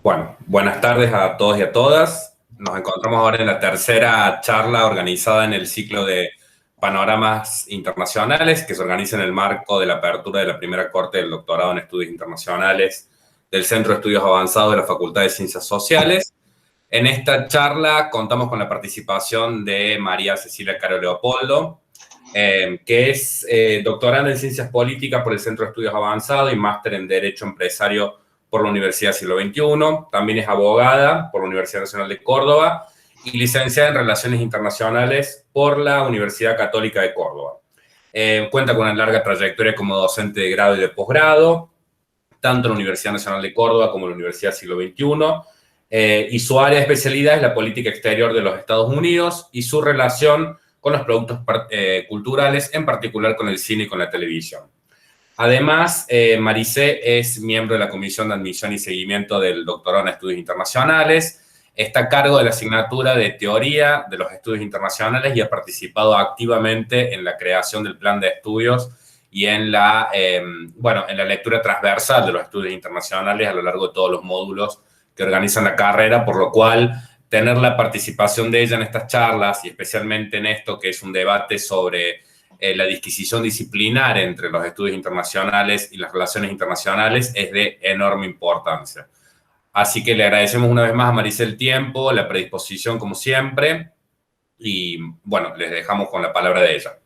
Bueno, buenas tardes a todos y a todas. Nos encontramos ahora en la tercera charla organizada en el ciclo de Panoramas Internacionales, que se organiza en el marco de la apertura de la primera corte del doctorado en estudios internacionales del Centro de Estudios Avanzados de la Facultad de Ciencias Sociales. En esta charla contamos con la participación de María Cecilia Caro Leopoldo, que es doctoranda en Ciencias Políticas por el Centro de Estudios Avanzados y máster en Derecho Empresario por la Universidad Siglo XXI. También es abogada por la Universidad Nacional de Córdoba y licenciada en Relaciones Internacionales por la Universidad Católica de Córdoba. Cuenta con una larga trayectoria como docente de grado y de posgrado, tanto en la Universidad Nacional de Córdoba como en la Universidad Siglo XXI. Y su área de especialidad es la política exterior de los Estados Unidos y su relación con los productos culturales, en particular con el cine y con la televisión. Además, Maricé es miembro de la Comisión de Admisión y Seguimiento del Doctorado en Estudios Internacionales, está a cargo de la asignatura de Teoría de los Estudios Internacionales y ha participado activamente en la creación del plan de estudios y en en la lectura transversal de los estudios internacionales a lo largo de todos los módulos que organizan la carrera, por lo cual tener la participación de ella en estas charlas y especialmente en esto que es un debate sobre la disquisición disciplinar entre los estudios internacionales y las relaciones internacionales es de enorme importancia. Así que le agradecemos una vez más a Maricé el tiempo, la predisposición como siempre, y bueno, les dejamos con la palabra de ella.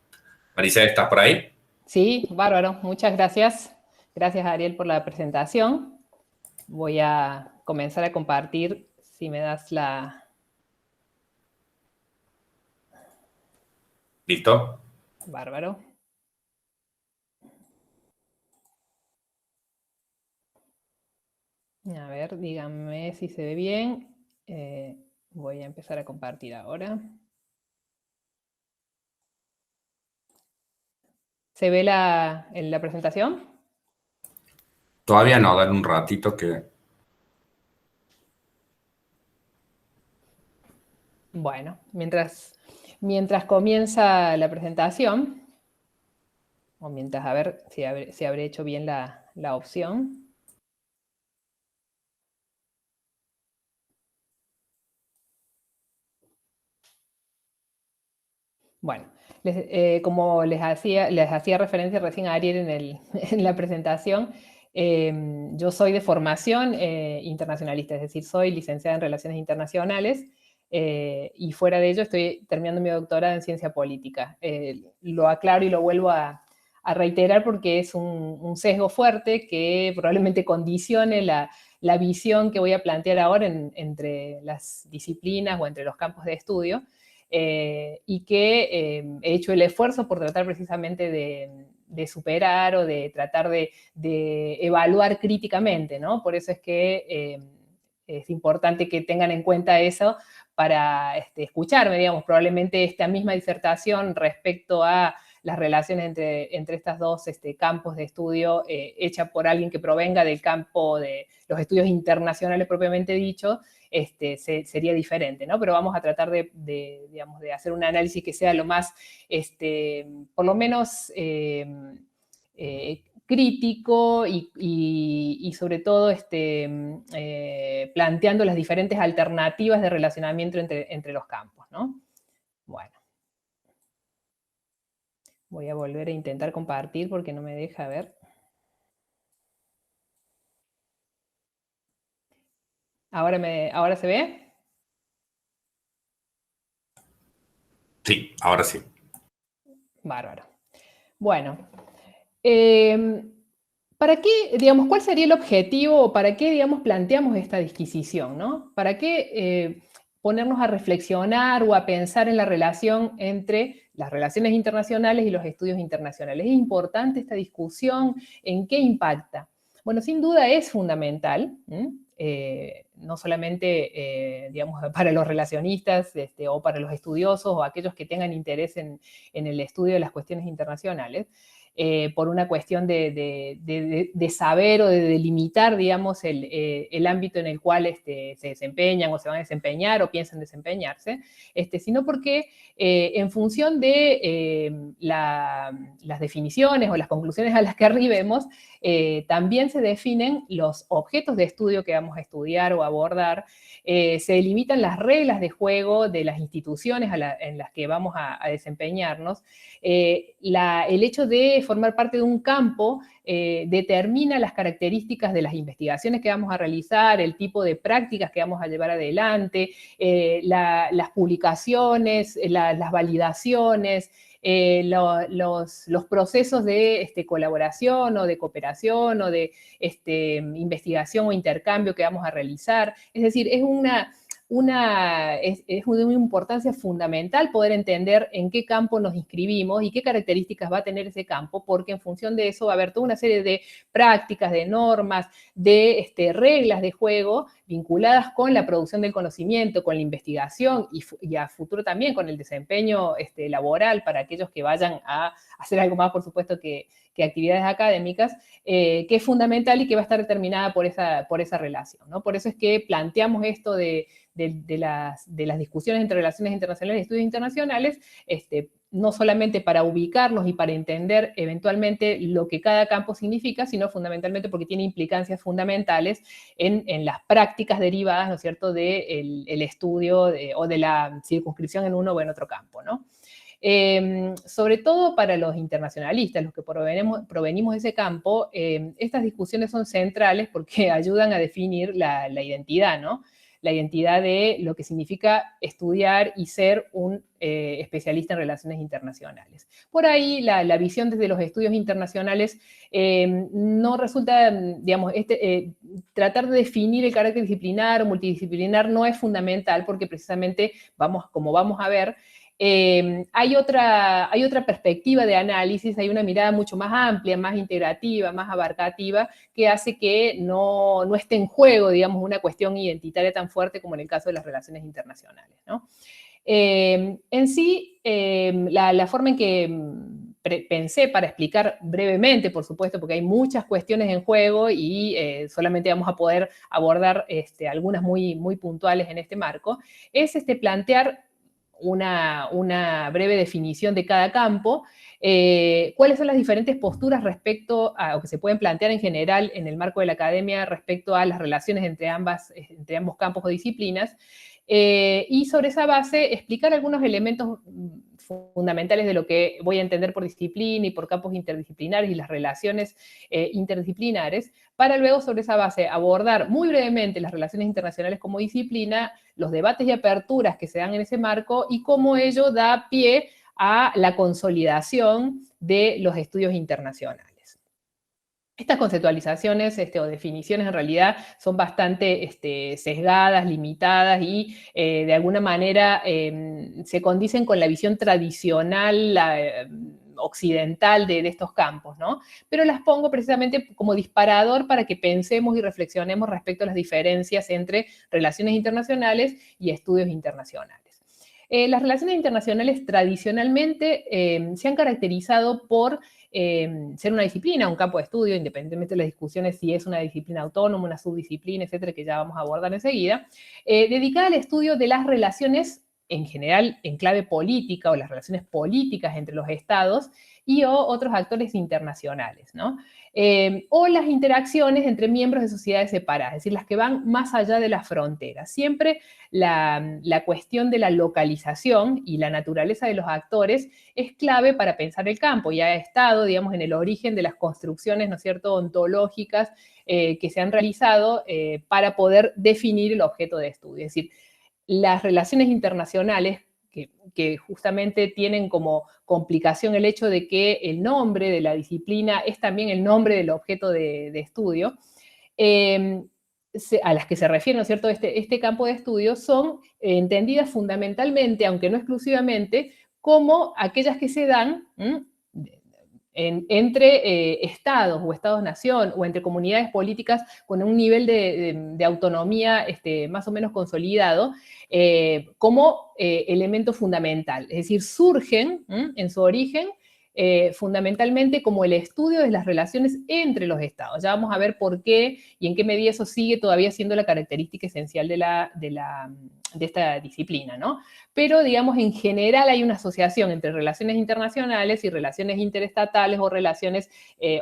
Maricé, ¿estás por ahí? Sí, bárbaro. Muchas gracias. Gracias, Ariel, por la presentación. Voy a comenzar a compartir, si me das la... ¿Listo? Bárbaro. A ver, díganme si se ve bien. Voy a empezar a compartir ahora. ¿Se ve en la presentación? Todavía no, dale un ratito que... Bueno, mientras comienza la presentación, o mientras a ver si habré hecho bien la opción. Bueno, como les hacía referencia recién a Ariel en la presentación, yo soy de formación internacionalista, es decir, soy licenciada en Relaciones Internacionales y fuera de ello estoy terminando mi doctorado en Ciencia Política. Lo aclaro y lo vuelvo a reiterar porque es un sesgo fuerte que probablemente condicione la visión que voy a plantear ahora entre las disciplinas o entre los campos de estudio. Y que he hecho el esfuerzo por tratar precisamente de superar o de tratar de evaluar críticamente, ¿no? Por eso es que es importante que tengan en cuenta eso para escucharme, digamos, probablemente esta misma disertación respecto a las relaciones entre estos dos campos de estudio hecha por alguien que provenga del campo de los estudios internacionales propiamente dicho, sería diferente, ¿no? Pero vamos a tratar digamos, de hacer un análisis que sea lo más, por lo menos, crítico y sobre todo planteando las diferentes alternativas de relacionamiento entre los campos, ¿no? Bueno. Voy a volver a intentar compartir porque no me deja ver. ¿Ahora se ve? Sí, ahora sí. Bárbaro. Bueno, ¿para qué, digamos, cuál sería el objetivo o para qué, digamos, planteamos esta disquisición, ¿no? ¿Para qué ponernos a reflexionar o a pensar en la relación entre las relaciones internacionales y los estudios internacionales? ¿Es importante esta discusión? ¿En qué impacta? Bueno, sin duda es fundamental, no solamente, digamos, para los relacionistas o para los estudiosos o aquellos que tengan interés en el estudio de las cuestiones internacionales, por una cuestión de saber o de delimitar, digamos, el ámbito en el cual se desempeñan o se van a desempeñar o piensan desempeñarse, sino porque en función de las definiciones o las conclusiones a las que arribemos, también se definen los objetos de estudio que vamos a estudiar o abordar, se delimitan las reglas de juego de las instituciones en las que vamos a desempeñarnos. El hecho de formar parte de un campo determina las características de las investigaciones que vamos a realizar, el tipo de prácticas que vamos a llevar adelante, las publicaciones, las validaciones, los procesos de colaboración o de cooperación o de investigación o intercambio que vamos a realizar. Es decir, es de una importancia fundamental poder entender en qué campo nos inscribimos y qué características va a tener ese campo, porque en función de eso va a haber toda una serie de prácticas, de normas, de reglas de juego vinculadas con la producción del conocimiento, con la investigación y a futuro también con el desempeño laboral para aquellos que vayan a hacer algo más, por supuesto, que actividades académicas, que es fundamental y que va a estar determinada por esa relación, ¿no? Por eso es que planteamos esto de las discusiones entre relaciones internacionales y estudios internacionales, no solamente para ubicarnos y para entender eventualmente lo que cada campo significa, sino fundamentalmente porque tiene implicancias fundamentales en las prácticas derivadas, ¿no es cierto?, del estudio o de la circunscripción en uno o en otro campo, ¿no? Sobre todo para los internacionalistas, los que provenimos de ese campo, estas discusiones son centrales porque ayudan a definir la identidad, ¿no? La identidad de lo que significa estudiar y ser un especialista en relaciones internacionales. Por ahí la visión desde los estudios internacionales no resulta, digamos, tratar de definir el carácter disciplinar o multidisciplinar no es fundamental porque precisamente, como vamos a ver, hay otra perspectiva de análisis, hay una mirada mucho más amplia, más integrativa, más abarcativa, que hace que no esté en juego, digamos, una cuestión identitaria tan fuerte como en el caso de las relaciones internacionales, ¿no? En sí, la forma en que pensé para explicar brevemente, por supuesto, porque hay muchas cuestiones en juego y solamente vamos a poder abordar algunas muy, muy puntuales en este marco, es plantear una breve definición de cada campo, cuáles son las diferentes posturas respecto a, o que se pueden plantear en general en el marco de la academia respecto a las relaciones entre ambos campos o disciplinas, y sobre esa base explicar algunos elementos fundamentales de lo que voy a entender por disciplina y por campos interdisciplinares y las relaciones interdisciplinares, para luego sobre esa base abordar muy brevemente las relaciones internacionales como disciplina, los debates y aperturas que se dan en ese marco y cómo ello da pie a la consolidación de los estudios internacionales. Estas conceptualizaciones o definiciones en realidad son bastante sesgadas, limitadas y de alguna manera se condicen con la visión tradicional occidental de estos campos, ¿no? Pero las pongo precisamente como disparador para que pensemos y reflexionemos respecto a las diferencias entre relaciones internacionales y estudios internacionales. Las relaciones internacionales tradicionalmente se han caracterizado por ser una disciplina, un campo de estudio, independientemente de las discusiones si es una disciplina autónoma, una subdisciplina, etcétera, que ya vamos a abordar enseguida, dedicada al estudio de las relaciones en general en clave política o las relaciones políticas entre los estados y otros actores internacionales, ¿no? O las interacciones entre miembros de sociedades separadas, es decir, las que van más allá de las fronteras. Siempre la cuestión de la localización y la naturaleza de los actores es clave para pensar el campo y ha estado, digamos, en el origen de las construcciones, ¿no es cierto?, ontológicas que se han realizado para poder definir el objeto de estudio. Es decir, las relaciones internacionales que justamente tienen como complicación el hecho de que el nombre de la disciplina es también el nombre del objeto de estudio, a las que se refiere, ¿no es cierto?, este campo de estudio son entendidas fundamentalmente, aunque no exclusivamente, como aquellas que se dan entre estados o estados-nación o entre comunidades políticas con un nivel de autonomía más o menos consolidado como elemento fundamental. Es decir, surgen en su origen fundamentalmente como el estudio de las relaciones entre los estados. Ya vamos a ver por qué y en qué medida eso sigue todavía siendo la característica esencial de esta disciplina, ¿no? Pero, digamos, en general hay una asociación entre relaciones internacionales y relaciones interestatales o relaciones,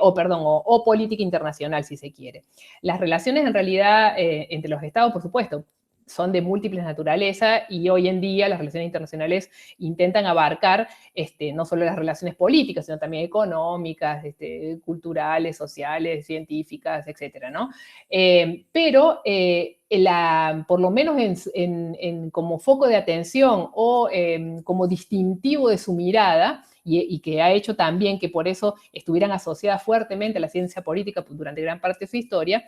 o política internacional, si se quiere. Las relaciones, en realidad, entre los estados, por supuesto, son de múltiples naturaleza y hoy en día las relaciones internacionales intentan abarcar no solo las relaciones políticas, sino también económicas, culturales, sociales, científicas, etcétera, ¿no? Pero por lo menos como foco de atención o como distintivo de su mirada, y que ha hecho también que por eso estuvieran asociadas fuertemente a la ciencia política durante gran parte de su historia,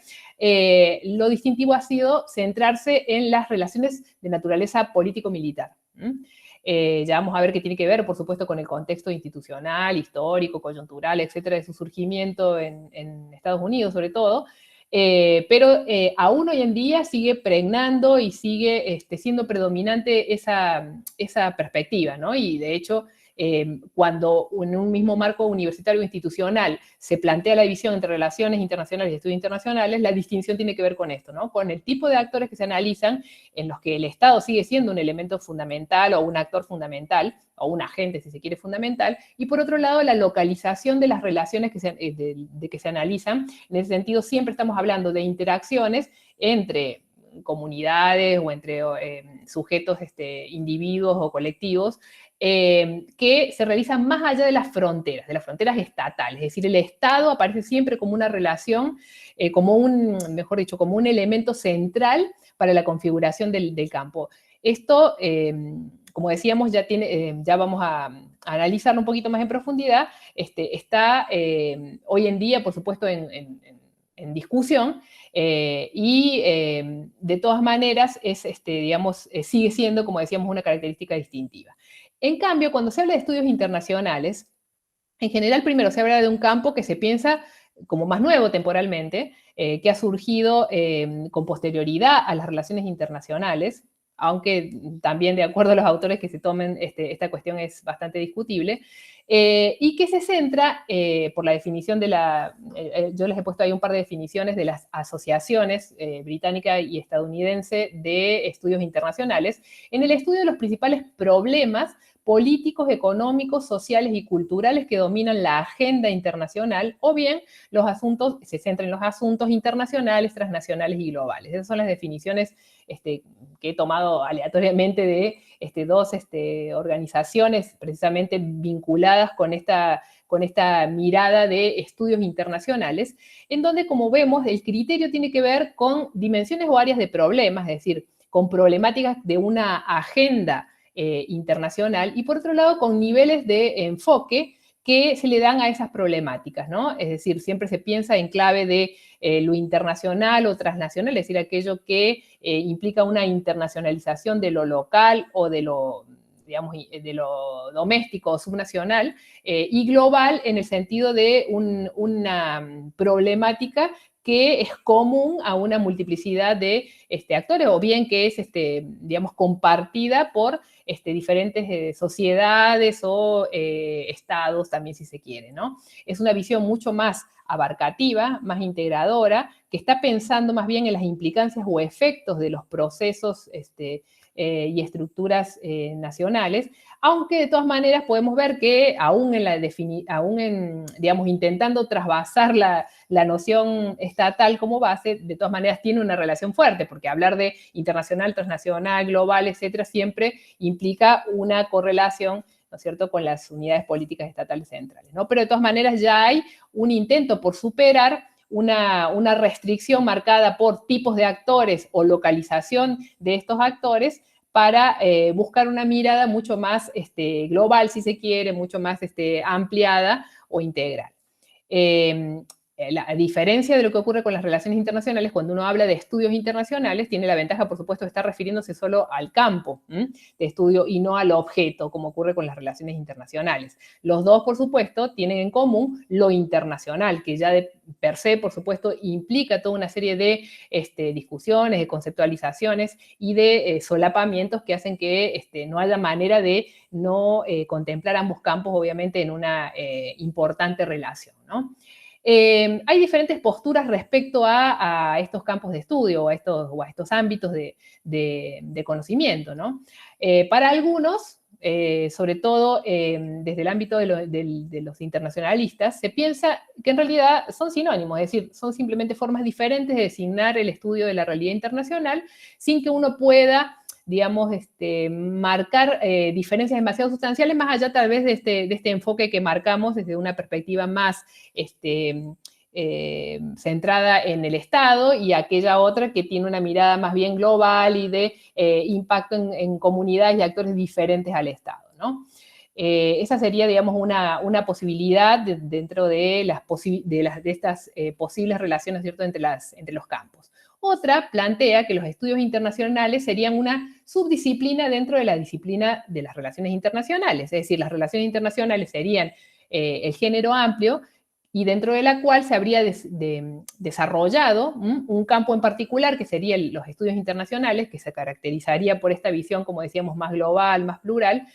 lo distintivo ha sido centrarse en las relaciones de naturaleza político-militar. Ya vamos a ver qué tiene que ver, por supuesto, con el contexto institucional, histórico, coyuntural, etcétera, de su surgimiento en Estados Unidos, sobre todo. Pero aún hoy en día sigue pregnando y sigue siendo predominante esa perspectiva, ¿no? Y de hecho, cuando en un mismo marco universitario institucional se plantea la división entre relaciones internacionales y estudios internacionales, la distinción tiene que ver con esto, ¿no? Con el tipo de actores que se analizan, en los que el Estado sigue siendo un elemento fundamental o un actor fundamental, o un agente, si se quiere, fundamental, y por otro lado, la localización de las relaciones que se analizan. En ese sentido, siempre estamos hablando de interacciones entre comunidades o entre sujetos, individuos o colectivos, que se realizan más allá de las fronteras estatales. Es decir, el Estado aparece siempre como una relación, mejor dicho, como un elemento central para la configuración del campo. Esto, como decíamos, ya vamos a analizarlo un poquito más en profundidad, está hoy en día, por supuesto, en discusión, y de todas maneras sigue siendo, como decíamos, una característica distintiva. En cambio, cuando se habla de estudios internacionales, en general, primero se habla de un campo que se piensa como más nuevo temporalmente, que ha surgido con posterioridad a las relaciones internacionales, aunque también de acuerdo a los autores que se tomen, esta cuestión es bastante discutible, y que se centra, por la definición yo les he puesto ahí un par de definiciones de las asociaciones británica y estadounidense de estudios internacionales, en el estudio de los principales problemas políticos, económicos, sociales y culturales que dominan la agenda internacional, o bien se centran en los asuntos internacionales, transnacionales y globales. Esas son las definiciones que he tomado aleatoriamente de dos organizaciones precisamente vinculadas con esta mirada de estudios internacionales, en donde, como vemos, el criterio tiene que ver con dimensiones o áreas de problemas, es decir, con problemáticas de una agenda internacional, y por otro lado con niveles de enfoque que se le dan a esas problemáticas, ¿no? Es decir, siempre se piensa en clave de lo internacional o transnacional, es decir, aquello que implica una internacionalización de lo local o de lo, digamos, de lo doméstico o subnacional, y global en el sentido de una problemática que es común a una multiplicidad de actores, o bien que es, digamos, compartida por diferentes sociedades o estados también, si se quiere, ¿no? Es una visión mucho más abarcativa, más integradora, que está pensando más bien en las implicancias o efectos de los procesos y estructuras nacionales, aunque de todas maneras podemos ver que aún digamos, intentando trasvasar la noción estatal como base, de todas maneras tiene una relación fuerte, porque hablar de internacional, transnacional, global, etcétera, siempre implica una correlación, ¿no es cierto?, con las unidades políticas estatales centrales, ¿no? Pero de todas maneras ya hay un intento por superar una restricción marcada por tipos de actores o localización de estos actores para buscar una mirada mucho más global, si se quiere, mucho más ampliada o integral. a diferencia de lo que ocurre con las relaciones internacionales, cuando uno habla de estudios internacionales, tiene la ventaja, por supuesto, de estar refiriéndose solo al campo de estudio y no al objeto, como ocurre con las relaciones internacionales. Los dos, por supuesto, tienen en común lo internacional, que ya de per se, por supuesto, implica toda una serie de discusiones, de conceptualizaciones y de solapamientos que hacen que no haya manera de no contemplar ambos campos, obviamente, en una importante relación, ¿no? Hay diferentes posturas respecto a estos campos de estudio o a estos ámbitos de conocimiento, ¿no? Para algunos, sobre todo desde el ámbito de los internacionalistas, se piensa que en realidad son sinónimos, es decir, son simplemente formas diferentes de designar el estudio de la realidad internacional sin que uno pueda, digamos, marcar diferencias demasiado sustanciales, más allá tal vez de este enfoque que marcamos desde una perspectiva más centrada en el Estado, y aquella otra que tiene una mirada más bien global y de impacto en comunidades y actores diferentes al Estado, ¿no? Esa sería, digamos, una posibilidad dentro de estas posibles relaciones, ¿cierto?, entre los campos. Otra plantea que los estudios internacionales serían una subdisciplina dentro de la disciplina de las relaciones internacionales, es decir, las relaciones internacionales serían el género amplio y dentro de la cual se habría desarrollado un campo en particular que serían los estudios internacionales, que se caracterizaría por esta visión, como decíamos, más global, más plural,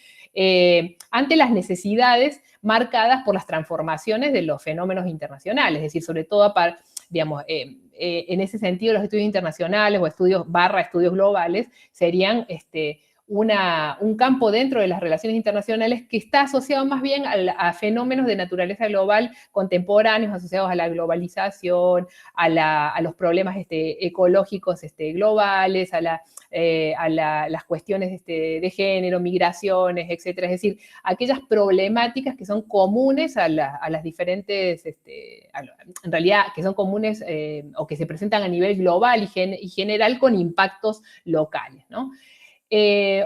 ante las necesidades marcadas por las transformaciones de los fenómenos internacionales, es decir, sobre todo digamos, en ese sentido los estudios internacionales o estudios globales serían un campo dentro de las relaciones internacionales que está asociado más bien a fenómenos de naturaleza global contemporáneos asociados a la globalización, a los problemas ecológicos globales, a las cuestiones de género, migraciones, etcétera. Es decir, aquellas problemáticas que son comunes a las diferentes, en realidad, que son comunes o que se presentan a nivel global y general con impactos locales, ¿no?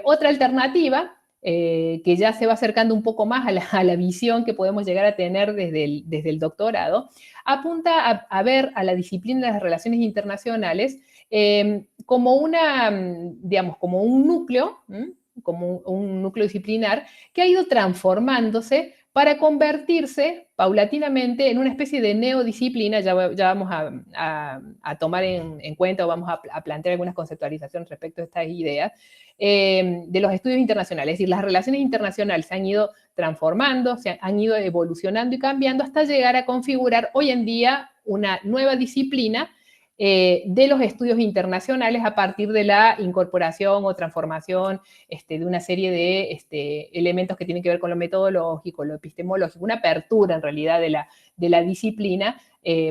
Otra alternativa, que ya se va acercando un poco más a la visión que podemos llegar a tener desde el doctorado, apunta a ver a la disciplina de las relaciones internacionales como digamos, como un núcleo, como un núcleo disciplinar que ha ido transformándose para convertirse paulatinamente en una especie de neodisciplina. Ya vamos a tomar en cuenta o vamos a plantear algunas conceptualizaciones respecto a estas ideas, de los estudios internacionales. Es decir, las relaciones internacionales se han ido transformando, se han ido evolucionando y cambiando hasta llegar a configurar hoy en día una nueva disciplina de los estudios internacionales a partir de la incorporación o transformación de una serie de elementos que tienen que ver con lo metodológico, lo epistemológico, una apertura en realidad de la disciplina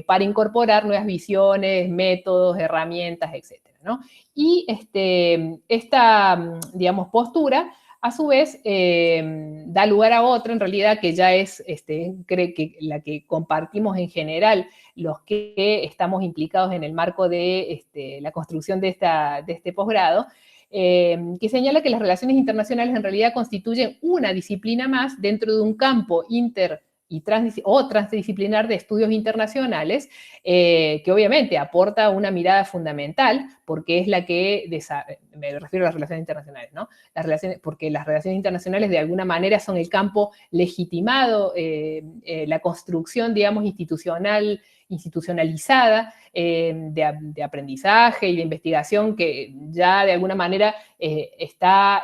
para incorporar nuevas visiones, métodos, herramientas, etcétera, ¿no? Y esta, digamos, postura, a su vez, da lugar a otra, en realidad, que ya es la que compartimos en general los que estamos implicados en el marco de la construcción de este posgrado, que señala que las relaciones internacionales en realidad constituyen una disciplina más dentro de un campo transdisciplinar de estudios internacionales, que obviamente aporta una mirada fundamental, porque es la que, me refiero a las relaciones internacionales, ¿no? Porque las relaciones internacionales de alguna manera son el campo legitimado, la construcción, digamos, institucionalizada de aprendizaje y de investigación que ya de alguna manera está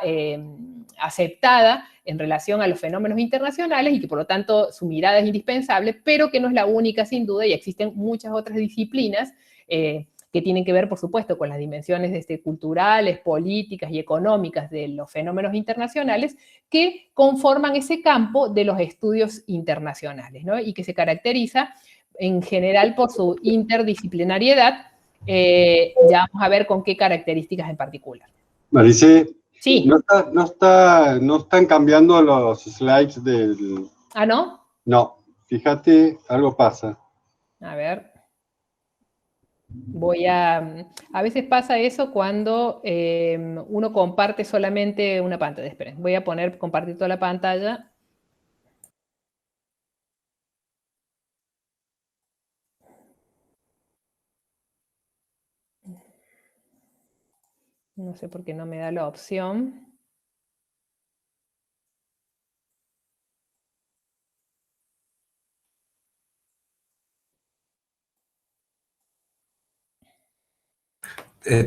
aceptada en relación a los fenómenos internacionales y que por lo tanto su mirada es indispensable, pero que no es la única sin duda, y existen muchas otras disciplinas que tienen que ver, por supuesto, con las dimensiones culturales, políticas y económicas de los fenómenos internacionales que conforman ese campo de los estudios internacionales, ¿no? Y que se caracteriza en general por su interdisciplinariedad. Ya vamos a ver con qué características en particular. Maricé, sí. No están cambiando los slides del... ¿Ah, no? No, fíjate, algo pasa. A ver. A veces pasa eso cuando uno comparte solamente una pantalla. Esperen, voy a compartir toda la pantalla. No sé por qué no me da la opción.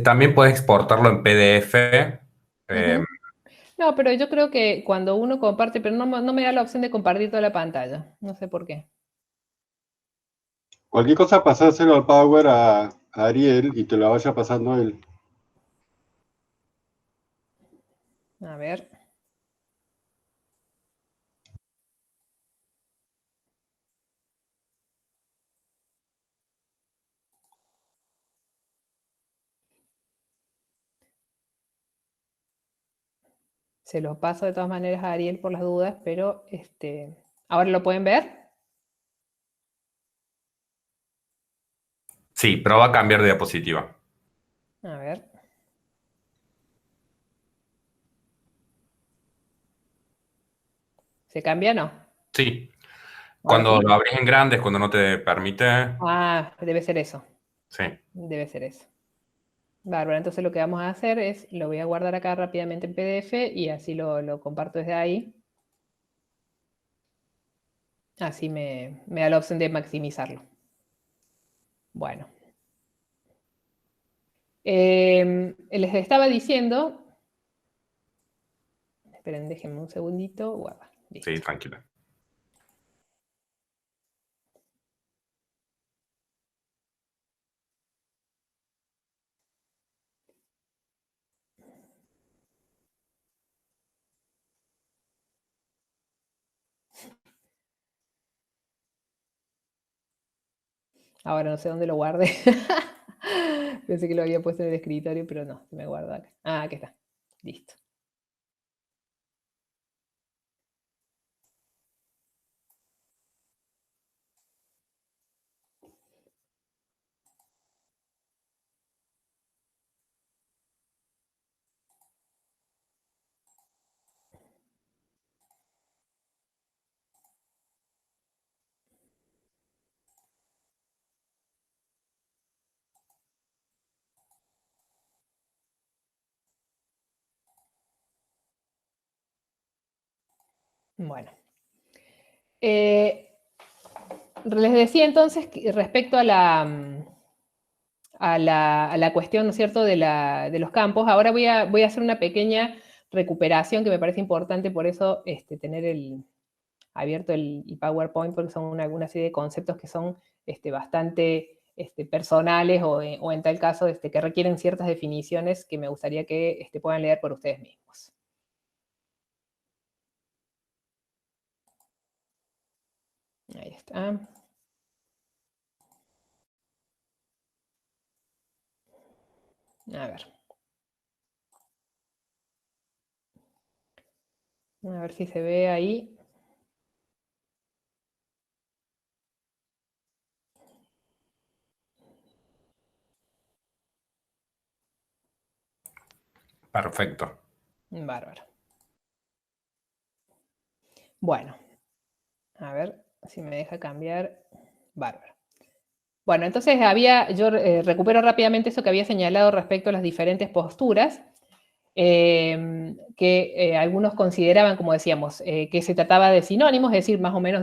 También puedes exportarlo en PDF. Ujú. No, pero yo creo que cuando uno comparte, pero no me da la opción de compartir toda la pantalla. No sé por qué. Cualquier cosa pasárselo al Power a Ariel y te lo vaya pasando él. A ver. Se lo paso de todas maneras a Ariel por las dudas, pero ¿ahora lo pueden ver? Sí, pero va a cambiar de diapositiva. A ver. ¿Se cambia? No. Sí. Ahora Cuando sí. lo abrís en grande es cuando no te permite. Ah, debe ser eso. Sí. Debe ser eso. Bárbaro, entonces lo que vamos a hacer es, lo voy a guardar acá rápidamente en PDF y así lo comparto desde ahí. Así me da la opción de maximizarlo. Bueno. Les estaba diciendo... Esperen, déjenme un segundito. Guarda. Sí, Listo. tranquila. Ahora no sé dónde lo guardé. Pensé que lo había puesto en el escritorio, pero no, se me guarda acá. Ah, aquí está. Listo. Bueno. Les decía entonces que respecto a la cuestión, ¿no es cierto?, de los campos. Ahora voy a hacer una pequeña recuperación que me parece importante, por eso tener abierto el PowerPoint, porque son una serie de conceptos que son bastante personales o en tal caso que requieren ciertas definiciones que me gustaría que puedan leer por ustedes mismos. Ahí está. A ver si se ve ahí. Perfecto. Bárbaro. Bueno, a ver si me deja cambiar. Bárbaro. Bueno, entonces yo recupero rápidamente eso que había señalado respecto a las diferentes posturas, que algunos consideraban, como decíamos, que se trataba de sinónimos, es decir, más o menos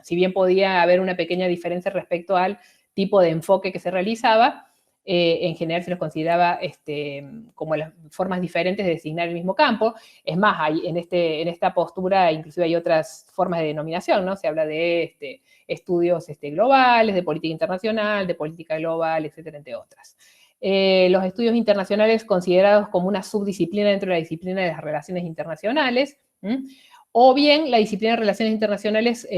si bien podía haber una pequeña diferencia respecto al tipo de enfoque que se realizaba, en general se los consideraba como las formas diferentes de designar el mismo campo. Es más, en esta postura inclusive hay otras formas de denominación, ¿no? Se habla de estudios globales, de política internacional, de política global, etcétera, entre otras. Los estudios internacionales considerados como una subdisciplina dentro de la disciplina de las relaciones internacionales, o bien la disciplina de relaciones internacionales,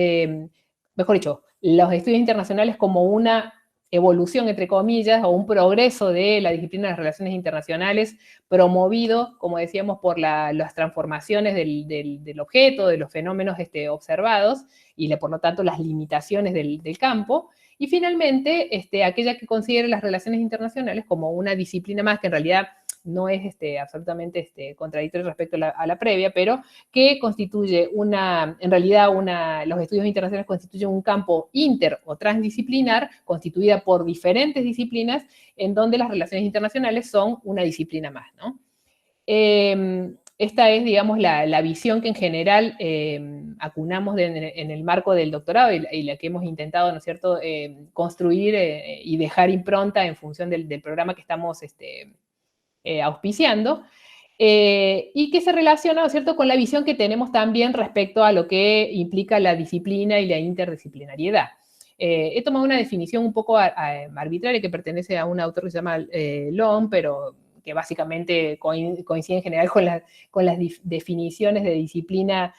mejor dicho, los estudios internacionales como una evolución, entre comillas, o un progreso de la disciplina de las relaciones internacionales promovido, como decíamos, por las transformaciones del objeto, de los fenómenos observados y por lo tanto las limitaciones del campo. Y finalmente, aquella que considera las relaciones internacionales como una disciplina más que en realidad no es absolutamente contradictorio respecto a la previa, pero que constituye en realidad los estudios internacionales constituyen un campo inter o transdisciplinar constituida por diferentes disciplinas en donde las relaciones internacionales son una disciplina más, ¿no? Esta es, digamos, la visión que en general acunamos en el marco del doctorado y la que hemos intentado, ¿no es cierto?, construir y dejar impronta en función del programa que estamos auspiciando, y que se relaciona, ¿no es cierto?, con la visión que tenemos también respecto a lo que implica la disciplina y la interdisciplinariedad. He tomado una definición un poco arbitraria que pertenece a un autor que se llama Long, pero que básicamente coincide en general con las definiciones de disciplina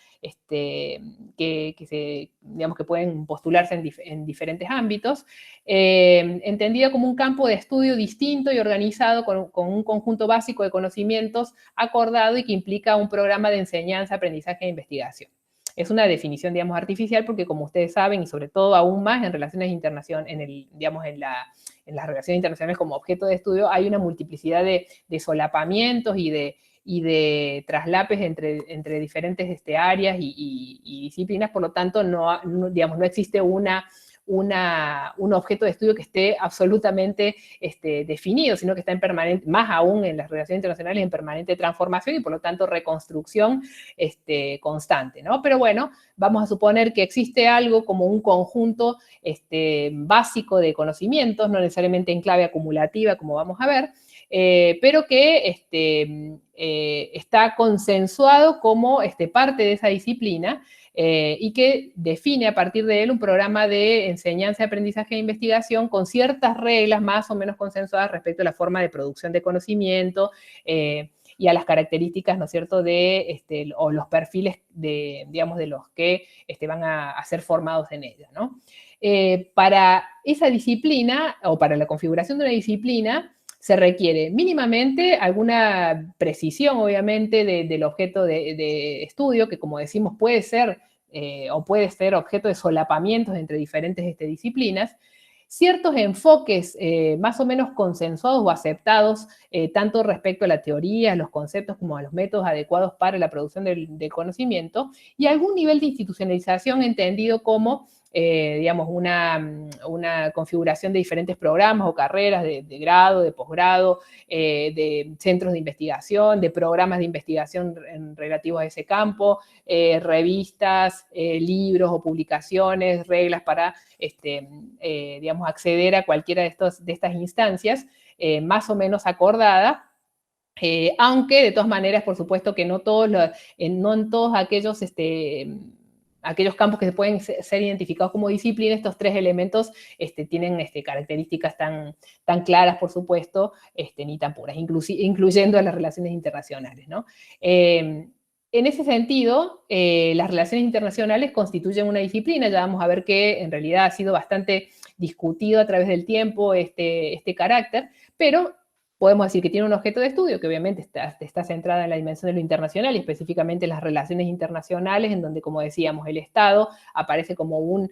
digamos, que pueden postularse en diferentes ámbitos, entendida como un campo de estudio distinto y organizado con un conjunto básico de conocimientos acordado y que implica un programa de enseñanza, aprendizaje e investigación. Es una definición, digamos, artificial porque, como ustedes saben, y sobre todo aún más en relaciones internacionales, en las relaciones internacionales como objeto de estudio, hay una multiplicidad de solapamientos y de traslapes entre diferentes áreas y disciplinas. Por lo tanto, digamos, no existe un objeto de estudio que esté absolutamente definido, sino que está en permanente, más aún en las relaciones internacionales, en permanente transformación y por lo tanto reconstrucción constante, ¿no? Pero bueno, vamos a suponer que existe algo como un conjunto básico de conocimientos, no necesariamente en clave acumulativa, como vamos a ver, pero que está consensuado como parte de esa disciplina, y que define a partir de él un programa de enseñanza, aprendizaje e investigación con ciertas reglas más o menos consensuadas respecto a la forma de producción de conocimiento y a las características, ¿no es cierto?, o los perfiles digamos, de los que van a ser formados en ella, ¿no? Para esa disciplina, o para la configuración de una disciplina, se requiere mínimamente alguna precisión, obviamente, del objeto de estudio, que, como decimos, puede ser objeto de solapamientos entre diferentes disciplinas, ciertos enfoques más o menos consensuados o aceptados, tanto respecto a la teoría, a los conceptos, como a los métodos adecuados para la producción del conocimiento, y algún nivel de institucionalización entendido como digamos, una configuración de diferentes programas o carreras de grado, de posgrado, de centros de investigación, de programas de investigación relativos a ese campo, revistas, libros o publicaciones, reglas para, digamos, acceder a cualquiera de estas instancias, más o menos acordada. Aunque, de todas maneras, por supuesto que no en todos aquellos campos que se pueden ser identificados como disciplina, estos tres elementos tienen características tan claras, por supuesto, ni tan puras, incluyendo a las relaciones internacionales, ¿no? En ese sentido, las relaciones internacionales constituyen una disciplina. Ya vamos a ver que en realidad ha sido bastante discutido a través del tiempo este carácter, pero podemos decir que tiene un objeto de estudio que obviamente está centrada en la dimensión de lo internacional y específicamente en las relaciones internacionales, en donde, como decíamos, el Estado aparece como un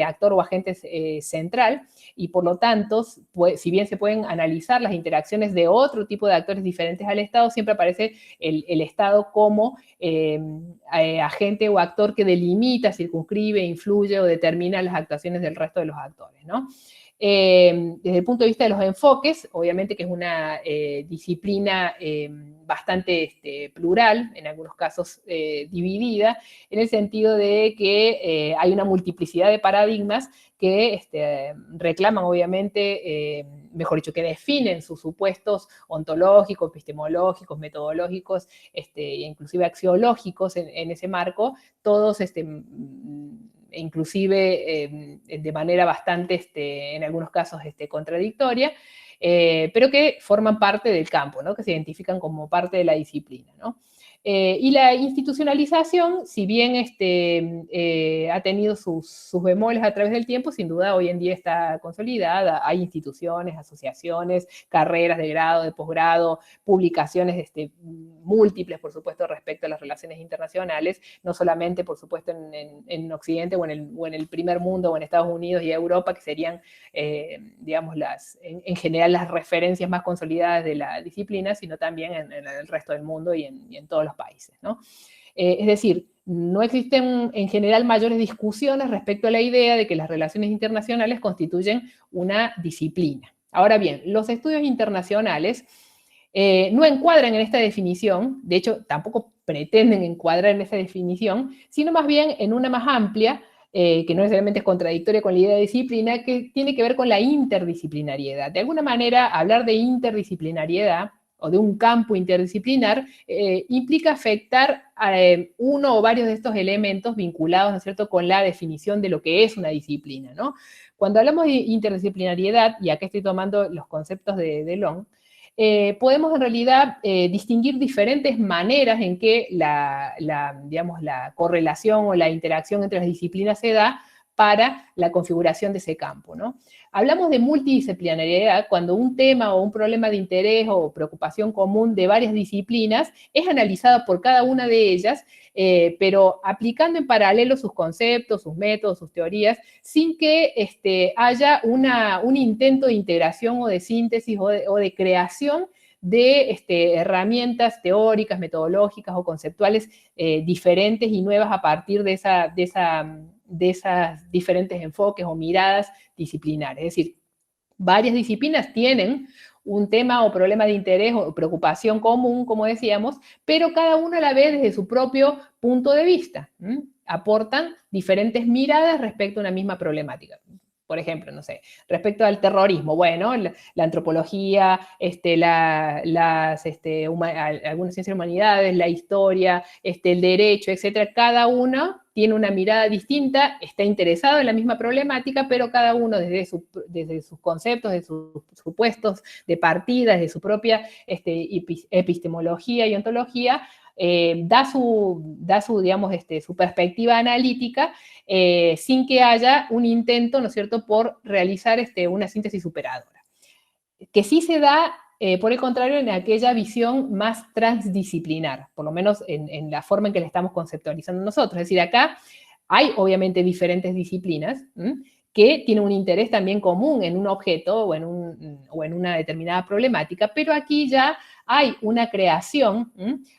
actor o agente central, y por lo tanto, si bien se pueden analizar las interacciones de otro tipo de actores diferentes al Estado, siempre aparece el Estado como agente o actor que delimita, circunscribe, influye o determina las actuaciones del resto de los actores, ¿no? Desde el punto de vista de los enfoques, obviamente que es una disciplina bastante plural, en algunos casos dividida, en el sentido de que hay una multiplicidad de paradigmas que reclaman, obviamente, mejor dicho, que definen sus supuestos ontológicos, epistemológicos, metodológicos, inclusive axiológicos en ese marco, todos inclusive de manera bastante, en algunos casos, contradictoria, pero que forman parte del campo, ¿no? Que se identifican como parte de la disciplina, ¿no? Y la institucionalización, si bien ha tenido sus bemoles a través del tiempo, sin duda hoy en día está consolidada. Hay instituciones, asociaciones, carreras de grado, de posgrado, publicaciones múltiples, por supuesto, respecto a las relaciones internacionales, no solamente, por supuesto, en Occidente o en el primer mundo o en Estados Unidos y Europa, que serían, digamos, en general las referencias más consolidadas de la disciplina, sino también en el resto del mundo y en todos los países, ¿no? Es decir, no existen en general mayores discusiones respecto a la idea de que las relaciones internacionales constituyen una disciplina. Ahora bien, los estudios internacionales no encuadran en esta definición, de hecho tampoco pretenden encuadrar en esa definición, sino más bien en una más amplia, que no necesariamente es contradictoria con la idea de disciplina, que tiene que ver con la interdisciplinariedad. De alguna manera, hablar de interdisciplinariedad o de un campo interdisciplinar, implica afectar a uno o varios de estos elementos vinculados, ¿no es cierto?, con la definición de lo que es una disciplina, ¿no? Cuando hablamos de interdisciplinariedad, y acá estoy tomando los conceptos de Long, podemos en realidad distinguir diferentes maneras en que digamos, la correlación o la interacción entre las disciplinas se da para la configuración de ese campo, ¿no? Hablamos de multidisciplinariedad cuando un tema o un problema de interés o preocupación común de varias disciplinas es analizado por cada una de ellas, pero aplicando en paralelo sus conceptos, sus métodos, sus teorías, sin que haya un intento de integración o de síntesis o de creación de herramientas teóricas, metodológicas o conceptuales diferentes y nuevas a partir de esas diferentes enfoques o miradas disciplinares. Es decir, varias disciplinas tienen un tema o problema de interés o preocupación común, como decíamos, pero cada una la ve desde su propio punto de vista. Aportan diferentes miradas respecto a una misma problemática. Por ejemplo, no sé, respecto al terrorismo, bueno, la antropología, algunas ciencias de humanidades, la historia, el derecho, etcétera, cada uno tiene una mirada distinta, está interesado en la misma problemática, pero cada uno desde sus conceptos, de sus supuestos de partida, desde su propia epistemología y ontología, da su digamos, su perspectiva analítica, sin que haya un intento, ¿no es cierto?, por realizar una síntesis superadora. Que sí se da, por el contrario, en aquella visión más transdisciplinar, por lo menos en la forma en que la estamos conceptualizando nosotros. Es decir, acá hay obviamente diferentes disciplinas que tienen un interés también común en un objeto o en una determinada problemática, pero aquí ya hay una creación,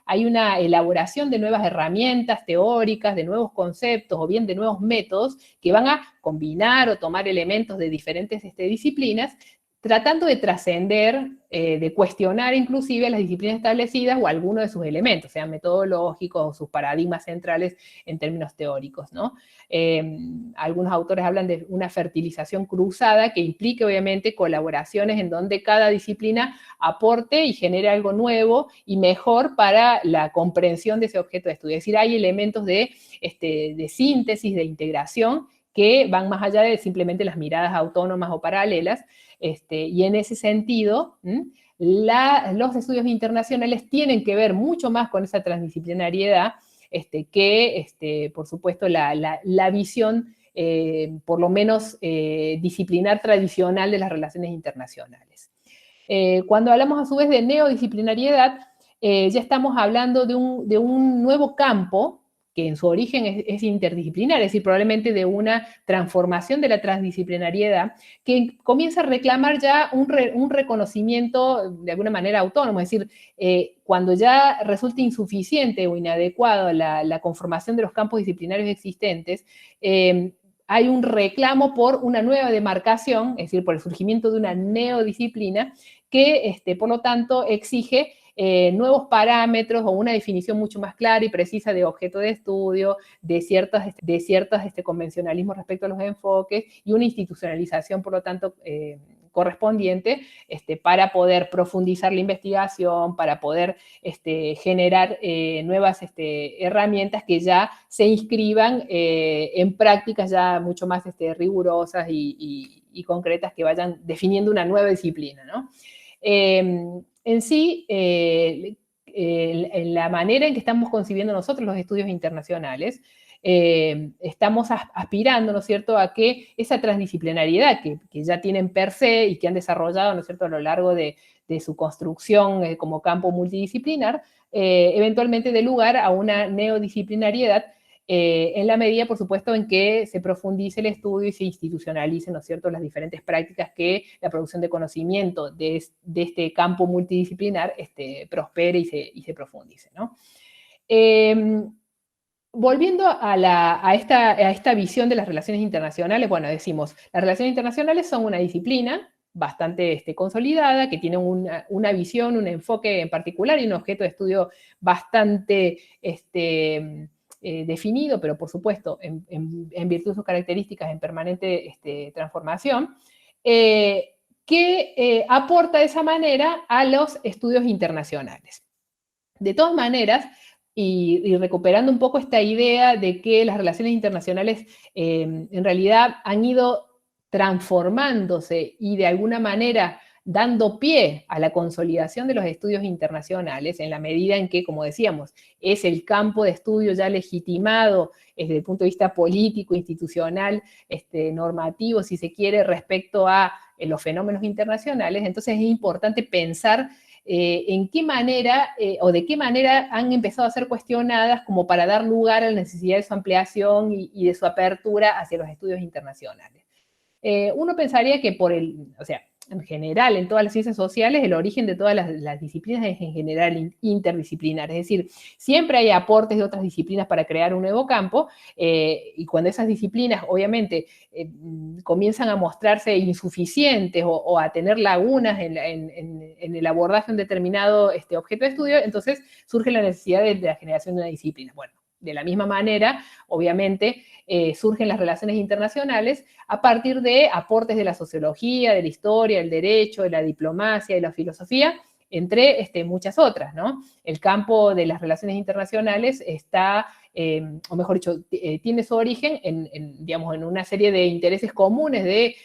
hay una elaboración de nuevas herramientas teóricas, de nuevos conceptos o bien de nuevos métodos que van a combinar o tomar elementos de diferentes disciplinas, tratando de trascender, de cuestionar inclusive las disciplinas establecidas o algunos de sus elementos, sean metodológicos o sus paradigmas centrales en términos teóricos, ¿no? Algunos autores hablan de una fertilización cruzada que implique obviamente colaboraciones en donde cada disciplina aporte y genere algo nuevo y mejor para la comprensión de ese objeto de estudio. Es decir, hay elementos de síntesis, de integración, que van más allá de simplemente las miradas autónomas o paralelas, y en ese sentido, los estudios internacionales tienen que ver mucho más con esa transdisciplinariedad que, por supuesto, la visión, por lo menos disciplinar tradicional de las relaciones internacionales. Cuando hablamos a su vez de neodisciplinariedad, ya estamos hablando de un nuevo campo que en su origen es interdisciplinar, es decir, probablemente de una transformación de la transdisciplinariedad que comienza a reclamar ya un reconocimiento de alguna manera autónomo, es decir, cuando ya resulta insuficiente o inadecuado la conformación de los campos disciplinarios existentes, hay un reclamo por una nueva demarcación, es decir, por el surgimiento de una neodisciplina que, por lo tanto, exige nuevos parámetros o una definición mucho más clara y precisa de objeto de estudio, de ciertos convencionalismos respecto a los enfoques y una institucionalización, por lo tanto, correspondiente para poder profundizar la investigación, para poder generar nuevas herramientas que ya se inscriban en prácticas ya mucho más rigurosas y concretas que vayan definiendo una nueva disciplina, ¿no? En sí, en la manera en que estamos concibiendo nosotros los estudios internacionales, estamos aspirando, ¿no es cierto?, a que esa transdisciplinariedad que ya tienen per se y que han desarrollado, ¿no es cierto?, a lo largo de su construcción como campo multidisciplinar, eventualmente dé lugar a una neodisciplinariedad en la medida, por supuesto, en que se profundice el estudio y se institucionalicen, ¿no es cierto?, las diferentes prácticas que la producción de conocimiento de este campo multidisciplinar prospere y se profundice, ¿no? Volviendo a esta visión de las relaciones internacionales, bueno, decimos, las relaciones internacionales son una disciplina bastante consolidada, que tiene una visión, un enfoque en particular y un objeto de estudio bastante definido, pero por supuesto, en virtud de sus características en permanente transformación, que aporta de esa manera a los estudios internacionales. De todas maneras, y recuperando un poco esta idea de que las relaciones internacionales en realidad han ido transformándose y de alguna manera dando pie a la consolidación de los estudios internacionales en la medida en que, como decíamos, es el campo de estudio ya legitimado desde el punto de vista político, institucional, normativo, si se quiere, respecto a los fenómenos internacionales. Entonces es importante pensar en qué manera o de qué manera han empezado a ser cuestionadas como para dar lugar a la necesidad de su ampliación y de su apertura hacia los estudios internacionales. Uno pensaría que o sea, en general, en todas las ciencias sociales, el origen de todas las disciplinas es en general interdisciplinar, es decir, siempre hay aportes de otras disciplinas para crear un nuevo campo, y cuando esas disciplinas, obviamente, comienzan a mostrarse insuficientes o a tener lagunas en el abordaje de un determinado objeto de estudio, entonces surge la necesidad de la generación de una disciplina. Bueno, de la misma manera, obviamente, surgen las relaciones internacionales a partir de aportes de la sociología, de la historia, del derecho, de la diplomacia, de la filosofía, entre muchas otras, ¿no? El campo de las relaciones internacionales está, o mejor dicho, tiene su origen digamos, en una serie de intereses comunes de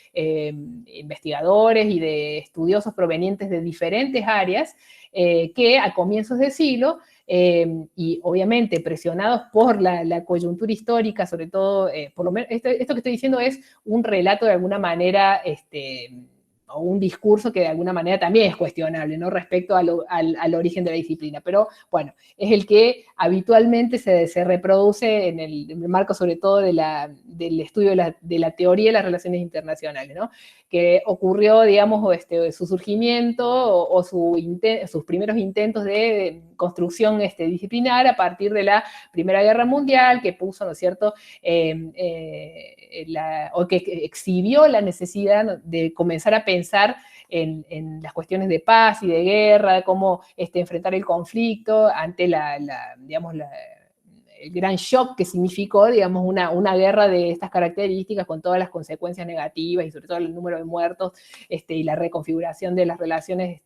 investigadores y de estudiosos provenientes de diferentes áreas que a comienzos de siglo y obviamente presionados por la coyuntura histórica, sobre todo, por lo menos, esto que estoy diciendo es un relato de alguna manera, o un discurso que de alguna manera también es cuestionable, ¿no? Respecto al origen de la disciplina, pero bueno, es el que habitualmente se reproduce en el marco sobre todo del estudio de la teoría de las relaciones internacionales, ¿no? Que ocurrió, digamos, su surgimiento o sus primeros intentos de construcción disciplinar a partir de la Primera Guerra Mundial, que puso, ¿no es cierto?, o que exhibió la necesidad de comenzar a pensar en las cuestiones de paz y de guerra, cómo enfrentar el conflicto ante digamos, el gran shock que significó, digamos, una guerra de estas características con todas las consecuencias negativas y sobre todo el número de muertos y la reconfiguración de las relaciones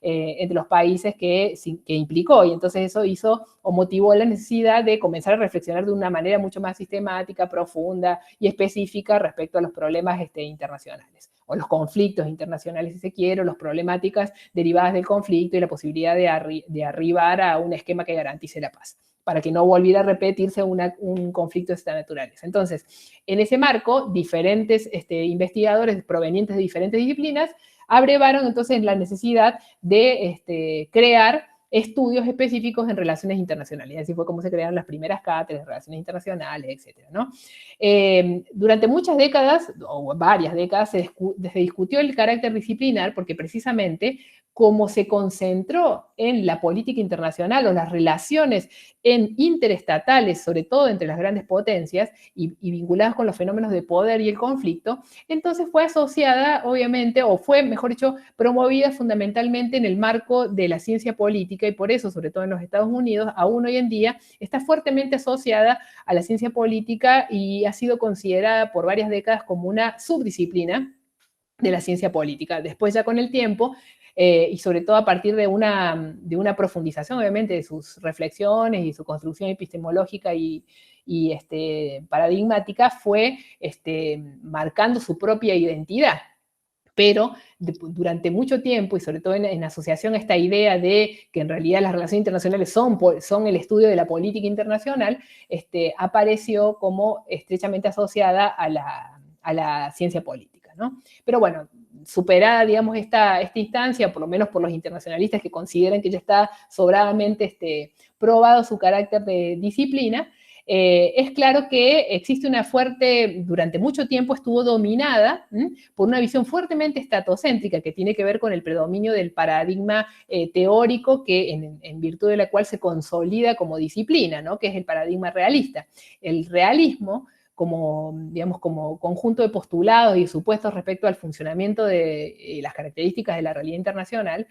entre los países que implicó. Y entonces eso hizo o motivó la necesidad de comenzar a reflexionar de una manera mucho más sistemática, profunda y específica respecto a los problemas internacionales, o los conflictos internacionales, si se quiere, o las problemáticas derivadas del conflicto y la posibilidad de arribar a un esquema que garantice la paz, para que no volviera a repetirse un conflicto de esta naturaleza. Entonces, en ese marco, diferentes investigadores provenientes de diferentes disciplinas abrevaron entonces la necesidad de crear estudios específicos en relaciones internacionales. Y así fue como se crearon las primeras cátedras de relaciones internacionales, etcétera, ¿no? Durante muchas décadas, o varias décadas, se discutió el carácter disciplinar porque precisamente como se concentró en la política internacional o las relaciones interestatales, sobre todo entre las grandes potencias y vinculadas con los fenómenos de poder y el conflicto, entonces fue asociada, obviamente, o fue, mejor dicho, promovida fundamentalmente en el marco de la ciencia política y por eso, sobre todo en los Estados Unidos, aún hoy en día está fuertemente asociada a la ciencia política y ha sido considerada por varias décadas como una subdisciplina de la ciencia política. Después ya con el tiempo, y sobre todo a partir de una profundización, obviamente, de sus reflexiones y su construcción epistemológica y paradigmática, fue marcando su propia identidad. pero durante mucho tiempo, y sobre todo en asociación a esta idea de que en realidad las relaciones internacionales son el estudio de la política internacional, apareció como estrechamente asociada a la ciencia política, ¿no? Pero bueno, superada, digamos, esta instancia, por lo menos por los internacionalistas que consideran que ya está sobradamente probado su carácter de disciplina, es claro que existe una fuerte, durante mucho tiempo estuvo dominada por una visión fuertamente estatocéntrica que tiene que ver con el predominio del paradigma teórico que en virtud de la cual se consolida como disciplina, ¿no? Que es el paradigma realista. El realismo, como, digamos, como conjunto de postulados y supuestos respecto al funcionamiento de las características de la realidad internacional,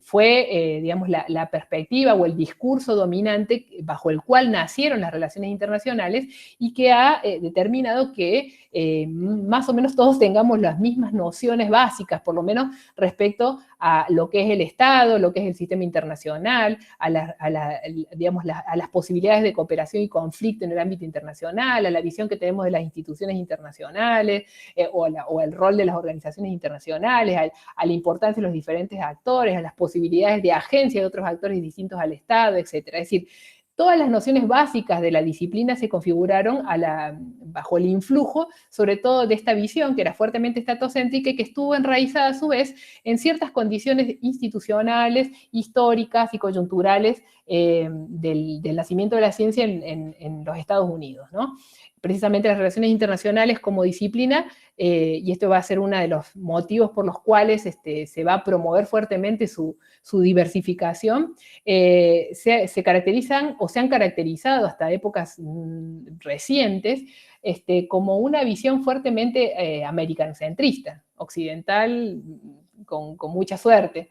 fue, digamos, la perspectiva o el discurso dominante bajo el cual nacieron las relaciones internacionales y que ha determinado que más o menos todos tengamos las mismas nociones básicas, por lo menos respecto a lo que es el Estado, lo que es el sistema internacional, a las posibilidades de cooperación y conflicto en el ámbito internacional, a la visión que tenemos de las instituciones internacionales, o el rol de las organizaciones internacionales, a la importancia de los diferentes actores, a las posibilidades de agencia de otros actores distintos al Estado, etc. Es decir, todas las nociones básicas de la disciplina se configuraron bajo el influjo, sobre todo de esta visión que era fuertemente estatocéntrica y que estuvo enraizada a su vez en ciertas condiciones institucionales, históricas y coyunturales del nacimiento de la ciencia en los Estados Unidos, ¿no? Precisamente las relaciones internacionales como disciplina, y esto va a ser uno de los motivos por los cuales se va a promover fuertemente su diversificación, se caracterizan o se han caracterizado hasta épocas recientes como una visión fuertemente americanocentrista, occidental con mucha suerte,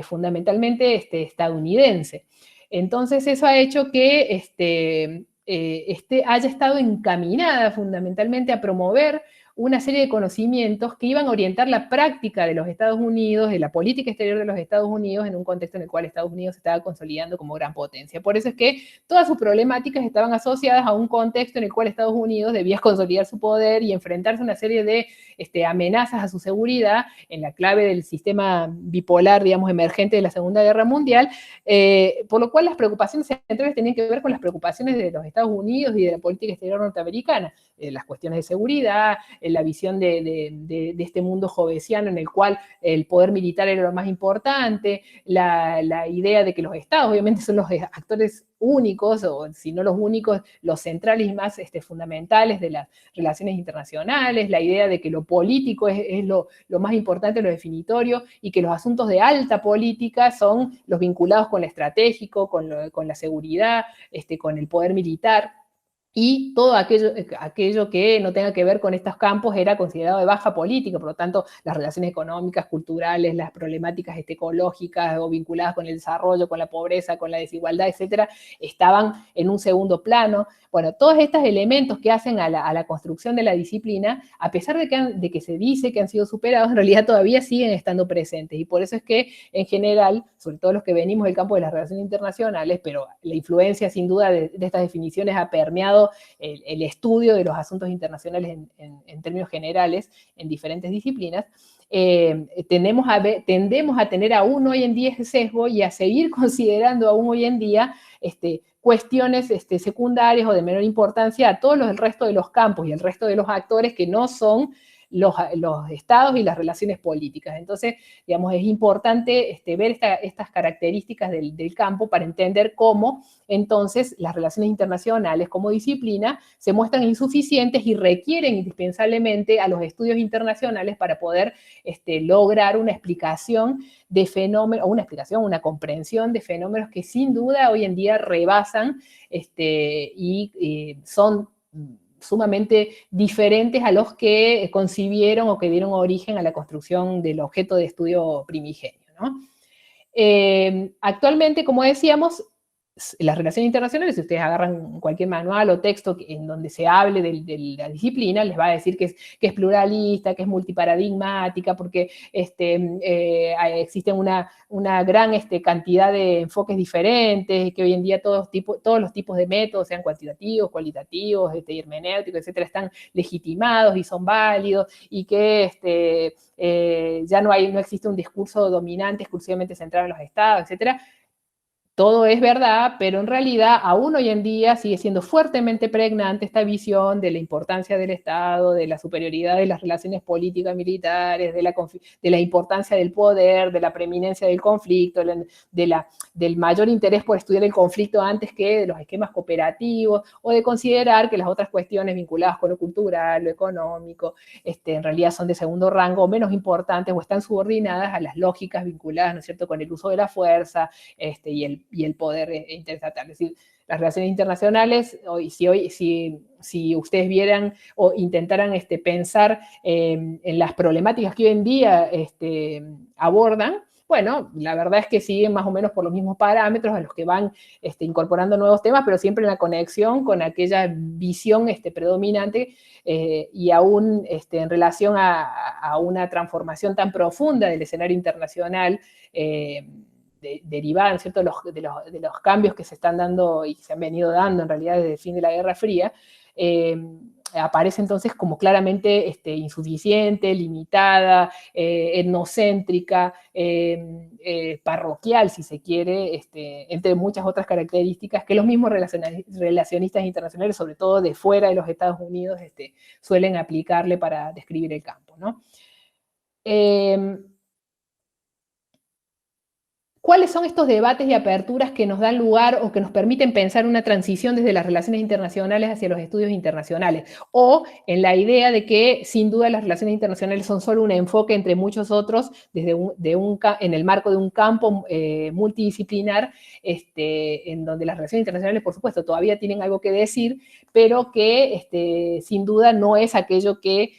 fundamentalmente estadounidense. Entonces eso ha hecho que haya estado encaminada fundamentalmente a promover una serie de conocimientos que iban a orientar la práctica de los Estados Unidos, de la política exterior de los Estados Unidos, en un contexto en el cual Estados Unidos se estaba consolidando como gran potencia. Por eso es que todas sus problemáticas estaban asociadas a un contexto en el cual Estados Unidos debía consolidar su poder y enfrentarse a una serie de amenazas a su seguridad en la clave del sistema bipolar, digamos, emergente de la Segunda Guerra Mundial, por lo cual las preocupaciones centrales tenían que ver con las preocupaciones de los Estados Unidos y de la política exterior norteamericana, las cuestiones de seguridad, la visión de este mundo jovesiano en el cual el poder militar era lo más importante, la idea de que los estados obviamente son los actores únicos, o si no los únicos, los centrales y más fundamentales de las relaciones internacionales, la idea de que lo político es lo más importante, lo definitorio, y que los asuntos de alta política son los vinculados con lo estratégico, con la seguridad, con el poder militar. Y todo aquello que no tenga que ver con estos campos era considerado de baja política, por lo tanto, las relaciones económicas, culturales, las problemáticas ecológicas o vinculadas con el desarrollo, con la pobreza, con la desigualdad, etcétera, estaban en un segundo plano. Bueno, todos estos elementos que hacen a la construcción de la disciplina, a pesar de que se dice que han sido superados, en realidad todavía siguen estando presentes. Y por eso es que, en general, sobre todo los que venimos del campo de las relaciones internacionales, pero la influencia, sin duda, de estas definiciones ha permeado el estudio de los asuntos internacionales en términos generales en diferentes disciplinas, tendemos a tener aún hoy en día ese sesgo y a seguir considerando aún hoy en día cuestiones secundarias o de menor importancia a todos el resto de los campos y el resto de los actores que no son los estados y las relaciones políticas. Entonces, digamos, es importante ver estas características del campo para entender cómo, entonces, las relaciones internacionales como disciplina se muestran insuficientes y requieren indispensablemente a los estudios internacionales para poder lograr una explicación de fenómenos, una comprensión de fenómenos que sin duda hoy en día rebasan y son sumamente diferentes a los que concibieron o que dieron origen a la construcción del objeto de estudio primigenio, ¿no? Actualmente, como decíamos, las relaciones internacionales, si ustedes agarran cualquier manual o texto en donde se hable de la disciplina, les va a decir que es pluralista, que es multiparadigmática, porque existe una gran cantidad de enfoques diferentes, que hoy en día todos los tipos de métodos, sean cuantitativos, cualitativos, hermenéuticos, etcétera, están legitimados y son válidos, y que ya no existe un discurso dominante exclusivamente centrado en los estados, etcétera. Todo es verdad, pero en realidad aún hoy en día sigue siendo fuertemente pregnante esta visión de la importancia del Estado, de la superioridad de las relaciones políticas militares, de la importancia del poder, de la preeminencia del conflicto, del mayor interés por estudiar el conflicto antes que de los esquemas cooperativos, o de considerar que las otras cuestiones vinculadas con lo cultural, lo económico, en realidad son de segundo rango, o menos importantes, o están subordinadas a las lógicas vinculadas, ¿no es cierto?, con el uso de la fuerza, y el poder interestatal. Es decir, las relaciones internacionales, si ustedes vieran o intentaran pensar en las problemáticas que hoy en día abordan, bueno, la verdad es que siguen más o menos por los mismos parámetros a los que van incorporando nuevos temas, pero siempre en la conexión con aquella visión predominante y aún en relación a una transformación tan profunda del escenario internacional, derivada, ¿cierto?, de los cambios que se están dando y se han venido dando en realidad desde el fin de la Guerra Fría, aparece entonces como claramente insuficiente, limitada, etnocéntrica, parroquial, si se quiere, entre muchas otras características que los mismos relacionistas internacionales, sobre todo de fuera de los Estados Unidos, suelen aplicarle para describir el campo, ¿no? ¿Cuáles son estos debates y aperturas que nos dan lugar o que nos permiten pensar una transición desde las relaciones internacionales hacia los estudios internacionales? O en la idea de que, sin duda, las relaciones internacionales son solo un enfoque entre muchos otros en el marco de un campo multidisciplinar, en donde las relaciones internacionales, por supuesto, todavía tienen algo que decir, pero que, sin duda, no es aquello que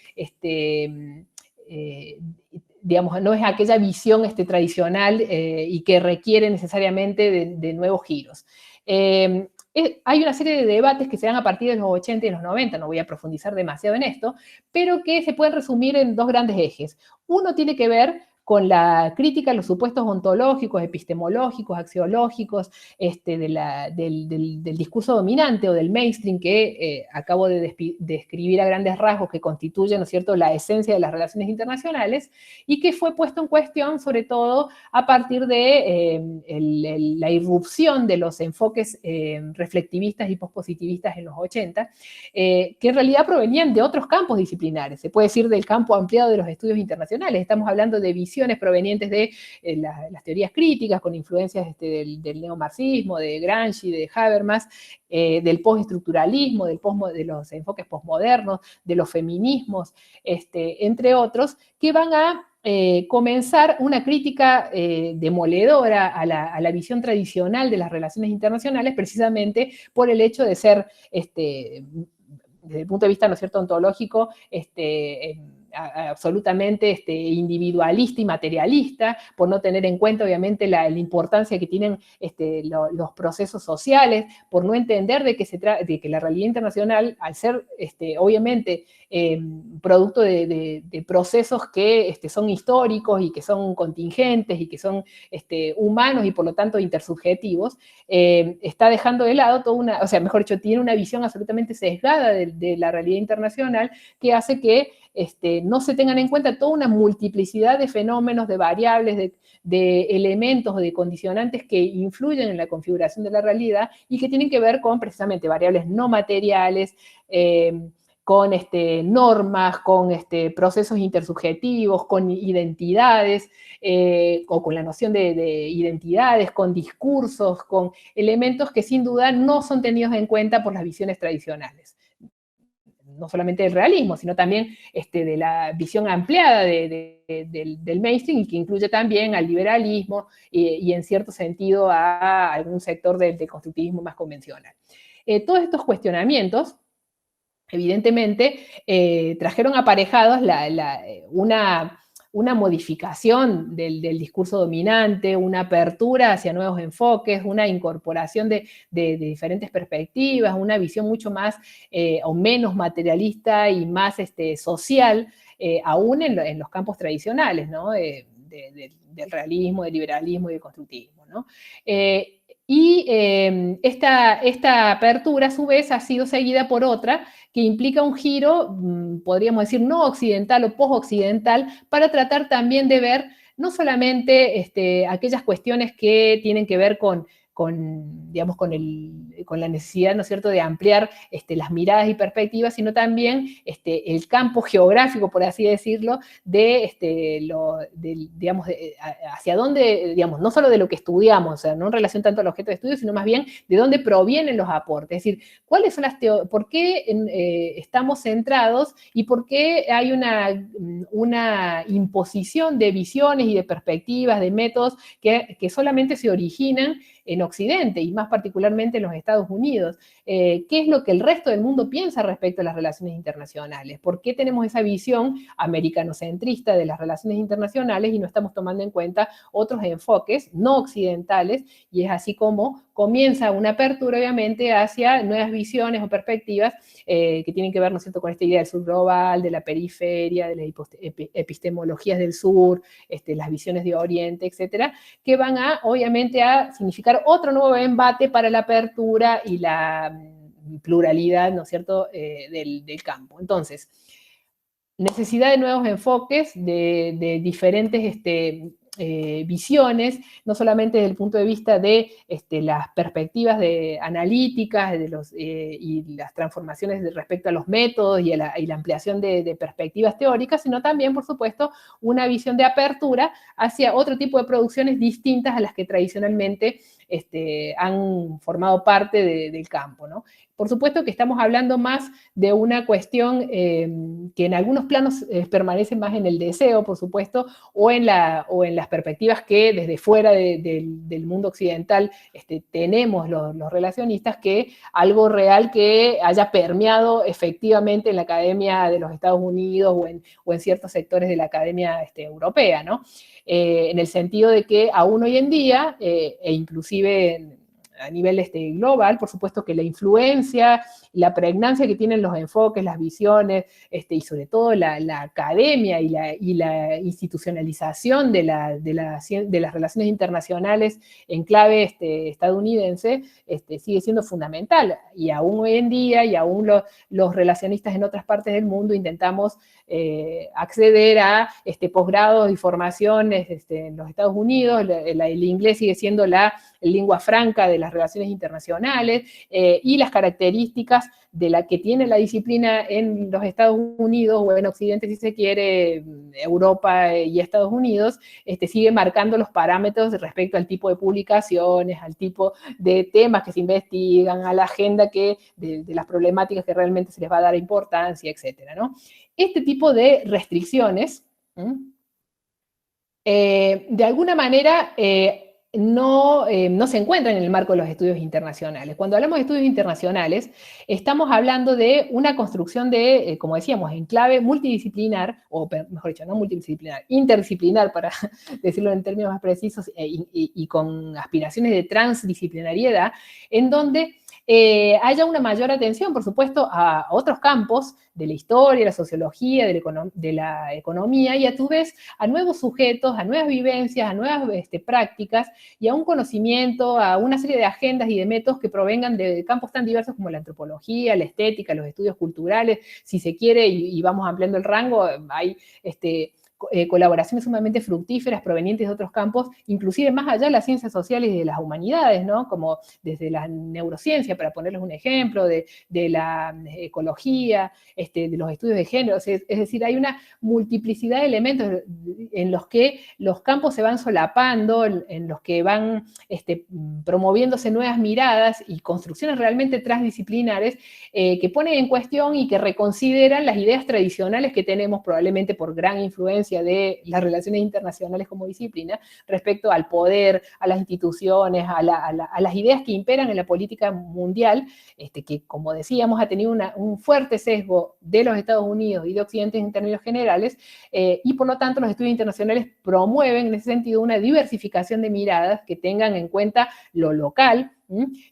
digamos, no es aquella visión tradicional y que requiere necesariamente de nuevos giros. Hay una serie de debates que se dan a partir de los 80 y los 90, no voy a profundizar demasiado en esto, pero que se pueden resumir en dos grandes ejes. Uno tiene que ver con la crítica a los supuestos ontológicos, epistemológicos, axiológicos, del discurso dominante o del mainstream que acabo de describir a grandes rasgos, que constituye, ¿no es cierto?, la esencia de las relaciones internacionales, y que fue puesto en cuestión sobre todo a partir de la irrupción de los enfoques reflectivistas y pospositivistas en los 80, que en realidad provenían de otros campos disciplinares, se puede decir del campo ampliado de los estudios internacionales. Estamos hablando de visiones provenientes de las teorías críticas con influencias del neomarxismo, de Gramsci, de Habermas, del postestructuralismo, de los enfoques posmodernos, de los feminismos, entre otros, que van a comenzar una crítica demoledora a la visión tradicional de las relaciones internacionales, precisamente por el hecho de ser, desde el punto de vista, ¿no es cierto?, ontológico, absolutamente individualista y materialista, por no tener en cuenta, obviamente, la importancia que tienen los procesos sociales, por no entender de que la realidad internacional, al ser, obviamente, producto de procesos que son históricos y que son contingentes y que son humanos y, por lo tanto, intersubjetivos, está dejando de lado o sea, mejor dicho, tiene una visión absolutamente sesgada de la realidad internacional, que hace que no se tengan en cuenta toda una multiplicidad de fenómenos, de variables, de elementos o de condicionantes que influyen en la configuración de la realidad y que tienen que ver con precisamente variables no materiales, con normas, con procesos intersubjetivos, con identidades, o con la noción de identidades, con discursos, con elementos que sin duda no son tenidos en cuenta por las visiones tradicionales. No solamente del realismo, sino también de la visión ampliada del mainstream, y que incluye también al liberalismo y en cierto sentido a algún sector del constructivismo más convencional. Todos estos cuestionamientos, evidentemente, trajeron aparejados una modificación del discurso dominante, una apertura hacia nuevos enfoques, una incorporación de diferentes perspectivas, una visión mucho más o menos materialista y más social, aún en los campos tradicionales, ¿no? Del realismo, del liberalismo y del constructivismo, ¿no? Esta apertura, a su vez, ha sido seguida por otra que implica un giro, podríamos decir, no occidental o post-occidental, para tratar también de ver no solamente aquellas cuestiones que tienen que ver con la necesidad, ¿no es cierto?, de ampliar las miradas y perspectivas, sino también el campo geográfico, por así decirlo, hacia dónde, digamos, no solo de lo que estudiamos, o sea, no en relación tanto al objeto de estudio, sino más bien de dónde provienen los aportes, es decir, cuáles son por qué estamos centrados y por qué hay una imposición de visiones y de perspectivas, de métodos que solamente se originan en Occidente y más particularmente en los Estados Unidos. ¿Qué es lo que el resto del mundo piensa respecto a las relaciones internacionales? ¿Por qué tenemos esa visión americanocentrista de las relaciones internacionales y no estamos tomando en cuenta otros enfoques no occidentales? Y es así como comienza una apertura, obviamente, hacia nuevas visiones o perspectivas que tienen que ver, ¿no es cierto?, con esta idea del sur global, de la periferia, de las epistemologías del sur, las visiones de Oriente, etcétera, que van obviamente, a significar otro nuevo embate para la apertura y la pluralidad, ¿no es cierto?, del campo. Entonces, necesidad de nuevos enfoques, de diferentes visiones, no solamente desde el punto de vista de las perspectivas analíticas y las transformaciones respecto a los métodos y la ampliación de perspectivas teóricas, sino también, por supuesto, una visión de apertura hacia otro tipo de producciones distintas a las que tradicionalmente han formado parte del campo, ¿no? Por supuesto que estamos hablando más de una cuestión que en algunos planos permanece más en el deseo, por supuesto, o en las perspectivas que desde fuera del mundo occidental tenemos los relacionistas, que algo real que haya permeado efectivamente en la academia de los Estados Unidos o en ciertos sectores de la academia europea, ¿no? En el sentido de que aún hoy en día, e inclusive a nivel global, por supuesto que la influencia, la pregnancia que tienen los enfoques, las visiones, y sobre todo la academia y la institucionalización de las relaciones internacionales en clave estadounidense, sigue siendo fundamental. Y aún hoy en día, y aún los relacionistas en otras partes del mundo intentamos acceder a posgrados y formaciones en los Estados Unidos. El inglés sigue siendo la lengua franca de las relaciones internacionales, y las características de la que tiene la disciplina en los Estados Unidos, o en Occidente, si se quiere, Europa y Estados Unidos, sigue marcando los parámetros respecto al tipo de publicaciones, al tipo de temas que se investigan, a la agenda de las problemáticas que realmente se les va a dar importancia, etcétera, ¿no? Este tipo de restricciones, de alguna manera, no se encuentran en el marco de los estudios internacionales. Cuando hablamos de estudios internacionales, estamos hablando de una construcción de, como decíamos, en clave multidisciplinar, o mejor dicho, no multidisciplinar, interdisciplinar, para decirlo en términos más precisos, y con aspiraciones de transdisciplinariedad, en donde haya una mayor atención, por supuesto, a otros campos de la historia, la sociología, de la economía, y a tu vez a nuevos sujetos, a nuevas vivencias, a nuevas prácticas, y a un conocimiento, a una serie de agendas y de métodos que provengan de campos tan diversos como la antropología, la estética, los estudios culturales, si se quiere, y vamos ampliando el rango. Hay colaboraciones sumamente fructíferas provenientes de otros campos, inclusive más allá de las ciencias sociales y de las humanidades, ¿no? Como desde la neurociencia, para ponerles un ejemplo, de la ecología, de los estudios de género. Es decir, hay una multiplicidad de elementos en los que los campos se van solapando, en los que van promoviéndose nuevas miradas y construcciones realmente transdisciplinares, que ponen en cuestión y que reconsideran las ideas tradicionales que tenemos, probablemente por gran influencia influencia de las relaciones internacionales como disciplina respecto al poder, a las instituciones, a las ideas que imperan en la política mundial, que, como decíamos, ha tenido un fuerte sesgo de los Estados Unidos y de Occidente en términos generales, y por lo tanto los estudios internacionales promueven en ese sentido una diversificación de miradas que tengan en cuenta lo local,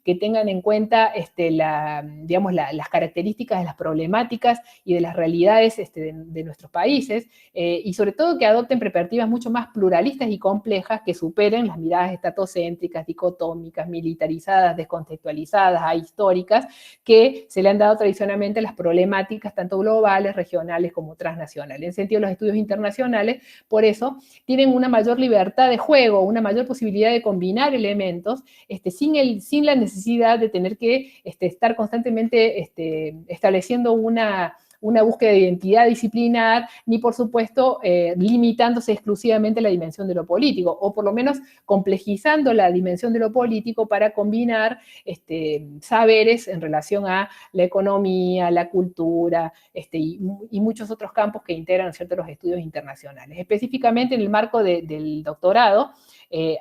que tengan en cuenta las características de las problemáticas y de las realidades de nuestros países, y sobre todo que adopten perspectivas mucho más pluralistas y complejas que superen las miradas estatocéntricas, dicotómicas, militarizadas, descontextualizadas, ahistóricas, que se le han dado tradicionalmente a las problemáticas tanto globales, regionales como transnacionales. En ese sentido, los estudios internacionales, por eso, tienen una mayor libertad de juego, una mayor posibilidad de combinar elementos, sin la necesidad de tener que estar constantemente estableciendo una búsqueda de identidad disciplinar, ni por supuesto limitándose exclusivamente a la dimensión de lo político, o por lo menos complejizando la dimensión de lo político para combinar saberes en relación a la economía, la cultura, y muchos otros campos que integran, ¿cierto?, los estudios internacionales. Específicamente en el marco del doctorado,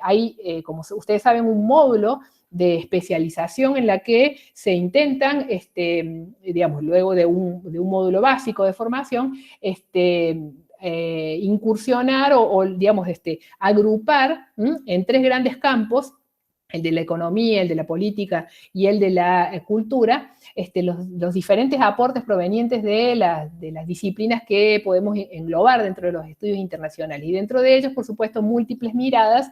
hay, como ustedes saben, un módulo de especialización en la que se intentan, digamos, luego de un módulo básico de formación, incursionar digamos, agrupar en 3 grandes campos, el de la economía, el de la política y el de la cultura, los diferentes aportes provenientes de las disciplinas que podemos englobar dentro de los estudios internacionales. Y dentro de ellos, por supuesto, múltiples miradas,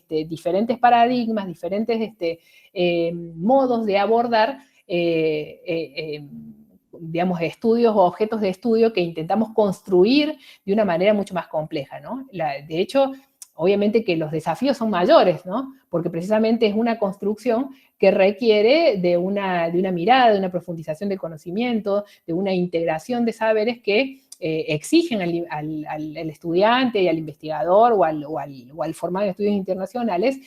diferentes paradigmas, diferentes modos de abordar digamos, estudios o objetos de estudio que intentamos construir de una manera mucho más compleja, ¿no? De hecho, obviamente que los desafíos son mayores, ¿no? Porque precisamente es una construcción que requiere de una mirada, de una profundización del conocimiento, de una integración de saberes que exigen al estudiante y al investigador o al formado en estudios internacionales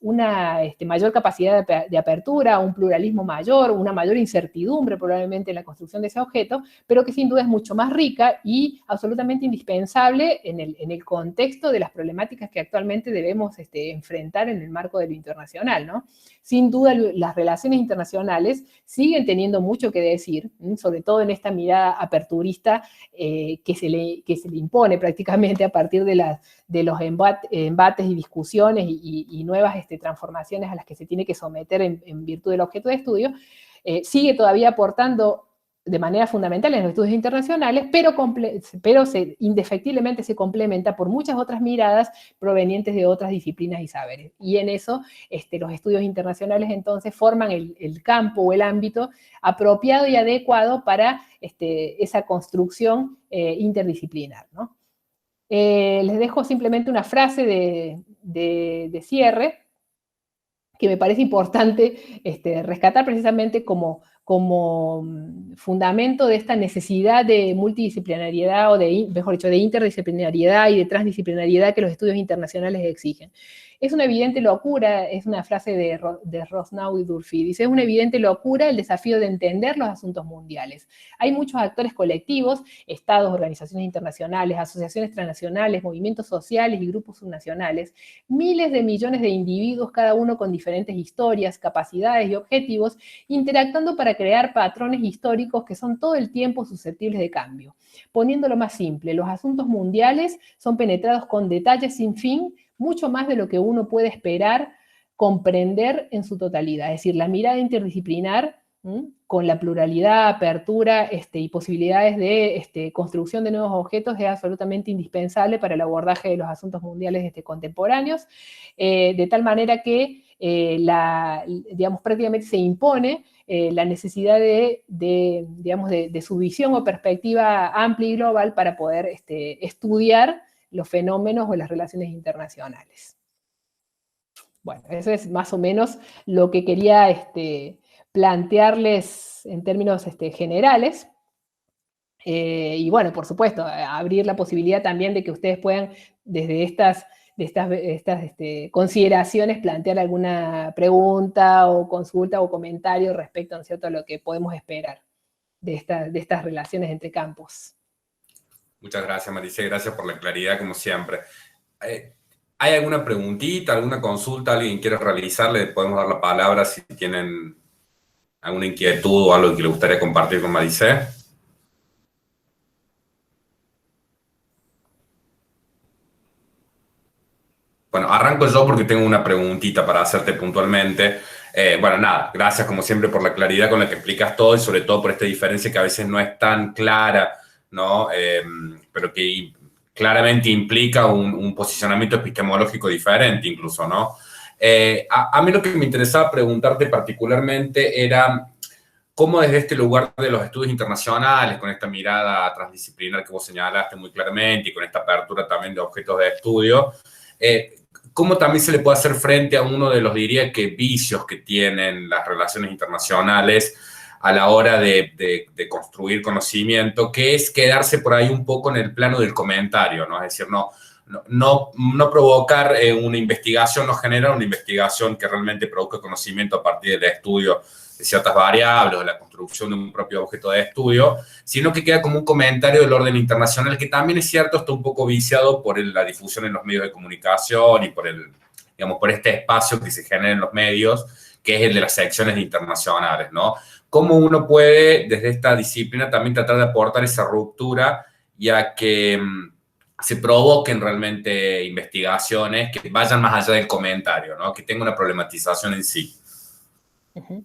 una mayor capacidad de apertura, un pluralismo mayor, una mayor incertidumbre probablemente en la construcción de ese objeto, pero que sin duda es mucho más rica y absolutamente indispensable en el contexto de las problemáticas que actualmente debemos enfrentar en el marco de lo internacional, ¿no? Sin duda, las relaciones internacionales siguen teniendo mucho que decir, sobre todo en esta mirada aperturista que se le impone prácticamente a partir de los embates y discusiones y nuevas transformaciones a las que se tiene que someter en virtud del objeto de estudio, sigue todavía aportando de manera fundamental en los estudios internacionales, pero indefectiblemente se complementa por muchas otras miradas provenientes de otras disciplinas y saberes. Y en eso los estudios internacionales entonces forman el campo o el ámbito apropiado y adecuado para esa construcción interdisciplinar, ¿no? Les dejo simplemente una frase de cierre que me parece importante rescatar precisamente como fundamento de esta necesidad de multidisciplinariedad, o mejor dicho, de interdisciplinariedad y de transdisciplinariedad que los estudios internacionales exigen. Es una evidente locura, es una frase de Rosnau y Durfee, dice, es una evidente locura el desafío de entender los asuntos mundiales. Hay muchos actores colectivos, estados, organizaciones internacionales, asociaciones transnacionales, movimientos sociales y grupos subnacionales, miles de millones de individuos, cada uno con diferentes historias, capacidades y objetivos, interactuando para crear patrones históricos que son todo el tiempo susceptibles de cambio. Poniéndolo más simple, los asuntos mundiales son penetrados con detalles sin fin, mucho más de lo que uno puede esperar comprender en su totalidad. Es decir, la mirada interdisciplinar, con la pluralidad, apertura y posibilidades de construcción de nuevos objetos es absolutamente indispensable para el abordaje de los asuntos mundiales contemporáneos, de tal manera que digamos, prácticamente se impone la necesidad de su visión o perspectiva amplia y global para poder estudiar los fenómenos o las relaciones internacionales. Bueno, eso es más o menos lo que quería plantearles en términos generales. Y bueno, por supuesto, abrir la posibilidad también de que ustedes puedan, desde estas consideraciones, plantear alguna pregunta o consulta o comentario respecto, ¿no es cierto?, a lo que podemos esperar de estas relaciones entre campos. Muchas gracias, Maricé. Gracias por la claridad, como siempre. ¿Hay alguna preguntita, alguna consulta alguien quiere realizar? Le podemos dar la palabra si tienen alguna inquietud o algo que le gustaría compartir con Maricé. Bueno, arranco yo porque tengo una preguntita para hacerte puntualmente. Bueno, nada, gracias como siempre por la claridad con la que explicas todo y sobre todo por esta diferencia que a veces no es tan clara, ¿no? Pero que claramente implica un posicionamiento epistemológico diferente incluso, ¿no? A mí lo que me interesaba preguntarte particularmente era cómo desde este lugar de los estudios internacionales, con esta mirada transdisciplinar que vos señalaste muy claramente y con esta apertura también de objetos de estudio, cómo también se le puede hacer frente a uno de los, diría que, vicios que tienen las relaciones internacionales a la hora de construir conocimiento, que es quedarse por ahí un poco en el plano del comentario, ¿no? Es decir, no provocar una investigación, no generar una investigación que realmente produzca conocimiento a partir del estudio de ciertas variables, de la construcción de un propio objeto de estudio, sino que queda como un comentario del orden internacional, que también es cierto, está un poco viciado por la difusión en los medios de comunicación y por digamos, por este espacio que se genera en los medios, que es el de las secciones internacionales, ¿no? ¿Cómo uno puede, desde esta disciplina, también tratar de aportar esa ruptura y a que se provoquen realmente investigaciones que vayan más allá del comentario, ¿no? Que tenga una problematización en sí? Uh-huh.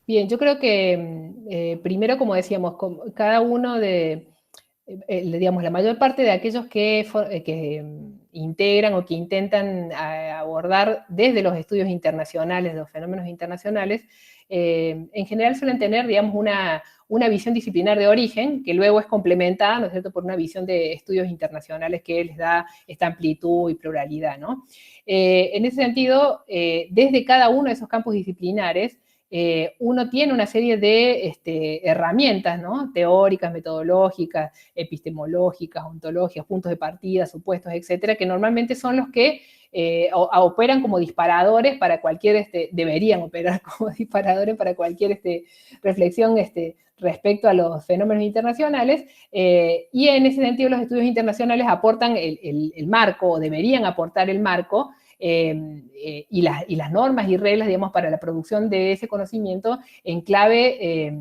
Bien, yo creo que primero, como decíamos, cada uno digamos, la mayor parte de aquellos que integran o que intentan abordar desde los estudios internacionales, los fenómenos internacionales, en general suelen tener, digamos, una visión disciplinar de origen, que luego es complementada, ¿no es cierto?, por una visión de estudios internacionales que les da esta amplitud y pluralidad, ¿no? En ese sentido, desde cada uno de esos campos disciplinares, uno tiene una serie de herramientas, ¿no? Teóricas, metodológicas, epistemológicas, ontológicas, puntos de partida, supuestos, etcétera, que normalmente son los que operan como disparadores para cualquier, deberían operar como disparadores para cualquier reflexión respecto a los fenómenos internacionales, y en ese sentido los estudios internacionales aportan el marco, o deberían aportar el marco, y las normas y reglas, digamos, para la producción de ese conocimiento en clave,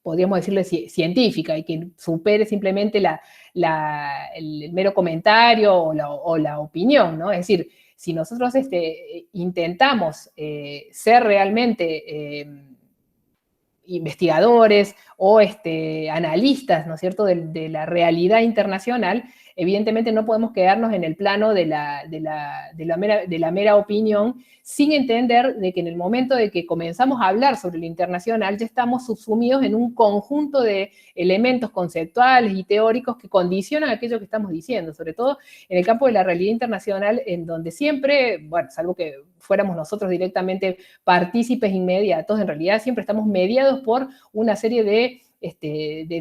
podríamos decirlo, científica, y que supere simplemente el mero comentario o la opinión, ¿no? Es decir, si nosotros intentamos ser realmente investigadores o analistas, ¿no es cierto?, de la realidad internacional, evidentemente no podemos quedarnos en el plano de la mera opinión, sin entender de que en el momento de que comenzamos a hablar sobre lo internacional ya estamos subsumidos en un conjunto de elementos conceptuales y teóricos que condicionan aquello que estamos diciendo, sobre todo en el campo de la realidad internacional, en donde siempre, bueno, salvo que fuéramos nosotros directamente partícipes inmediatos, en realidad siempre estamos mediados por una serie de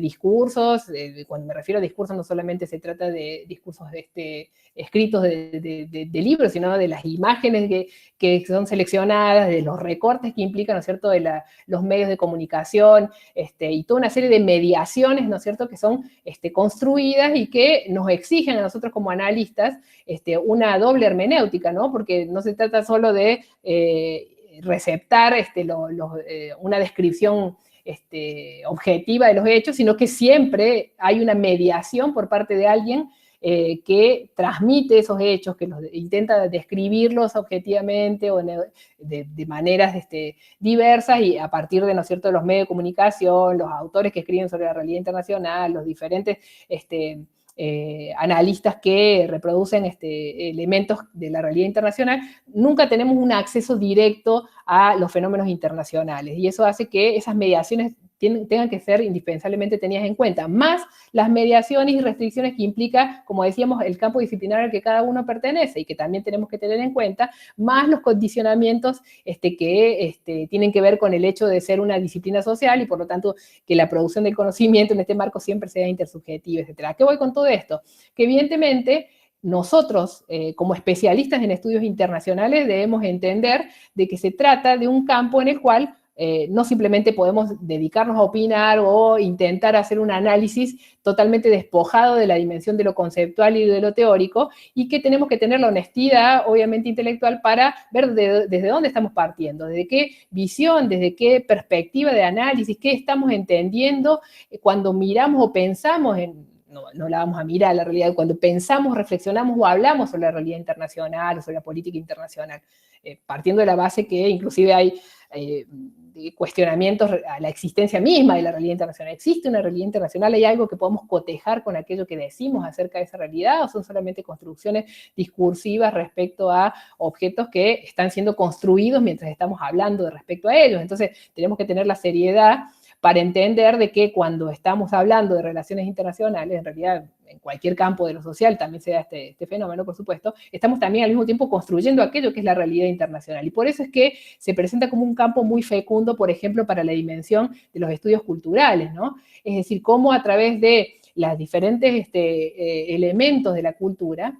discursos. Cuando me refiero a discursos, no solamente se trata de discursos escritos de libros, sino de las imágenes que son seleccionadas, de los recortes que implican, ¿no es cierto?, de los medios de comunicación, y toda una serie de mediaciones, ¿no es cierto?, que son construidas y que nos exigen a nosotros como analistas una doble hermenéutica, ¿no? Porque no se trata solo de receptar una descripción objetiva de los hechos, sino que siempre hay una mediación por parte de alguien que transmite esos hechos, que intenta describirlos objetivamente o de maneras diversas, y a partir de, ¿no es cierto?, de los medios de comunicación, los autores que escriben sobre la realidad internacional, los diferentes analistas que reproducen elementos de la realidad internacional, nunca tenemos un acceso directo a los fenómenos internacionales, y eso hace que esas mediaciones tengan que ser indispensablemente tenidas en cuenta, más las mediaciones y restricciones que implica, como decíamos, el campo disciplinar al que cada uno pertenece y que también tenemos que tener en cuenta, más los condicionamientos que tienen que ver con el hecho de ser una disciplina social y por lo tanto que la producción del conocimiento en este marco siempre sea intersubjetiva, etc. ¿A qué voy con todo esto? Que evidentemente nosotros, como especialistas en estudios internacionales, debemos entender de que se trata de un campo en el cual no simplemente podemos dedicarnos a opinar o intentar hacer un análisis totalmente despojado de la dimensión de lo conceptual y de lo teórico, y que tenemos que tener la honestidad, obviamente intelectual, para ver desde dónde estamos partiendo, desde qué visión, desde qué perspectiva de análisis, qué estamos entendiendo cuando miramos o pensamos no la vamos a mirar la realidad, cuando pensamos, reflexionamos o hablamos sobre la realidad internacional o sobre la política internacional, partiendo de la base que inclusive hay cuestionamientos a la existencia misma de la realidad internacional. ¿Existe una realidad internacional? ¿Hay algo que podemos cotejar con aquello que decimos acerca de esa realidad? ¿O son solamente construcciones discursivas respecto a objetos que están siendo construidos mientras estamos hablando respecto a ellos? Entonces, tenemos que tener la seriedad para entender de que cuando estamos hablando de relaciones internacionales, en realidad en cualquier campo de lo social también se da este fenómeno, por supuesto, estamos también al mismo tiempo construyendo aquello que es la realidad internacional. Y por eso es que se presenta como un campo muy fecundo, por ejemplo, para la dimensión de los estudios culturales, ¿no? Es decir, cómo a través de los diferentes elementos de la cultura,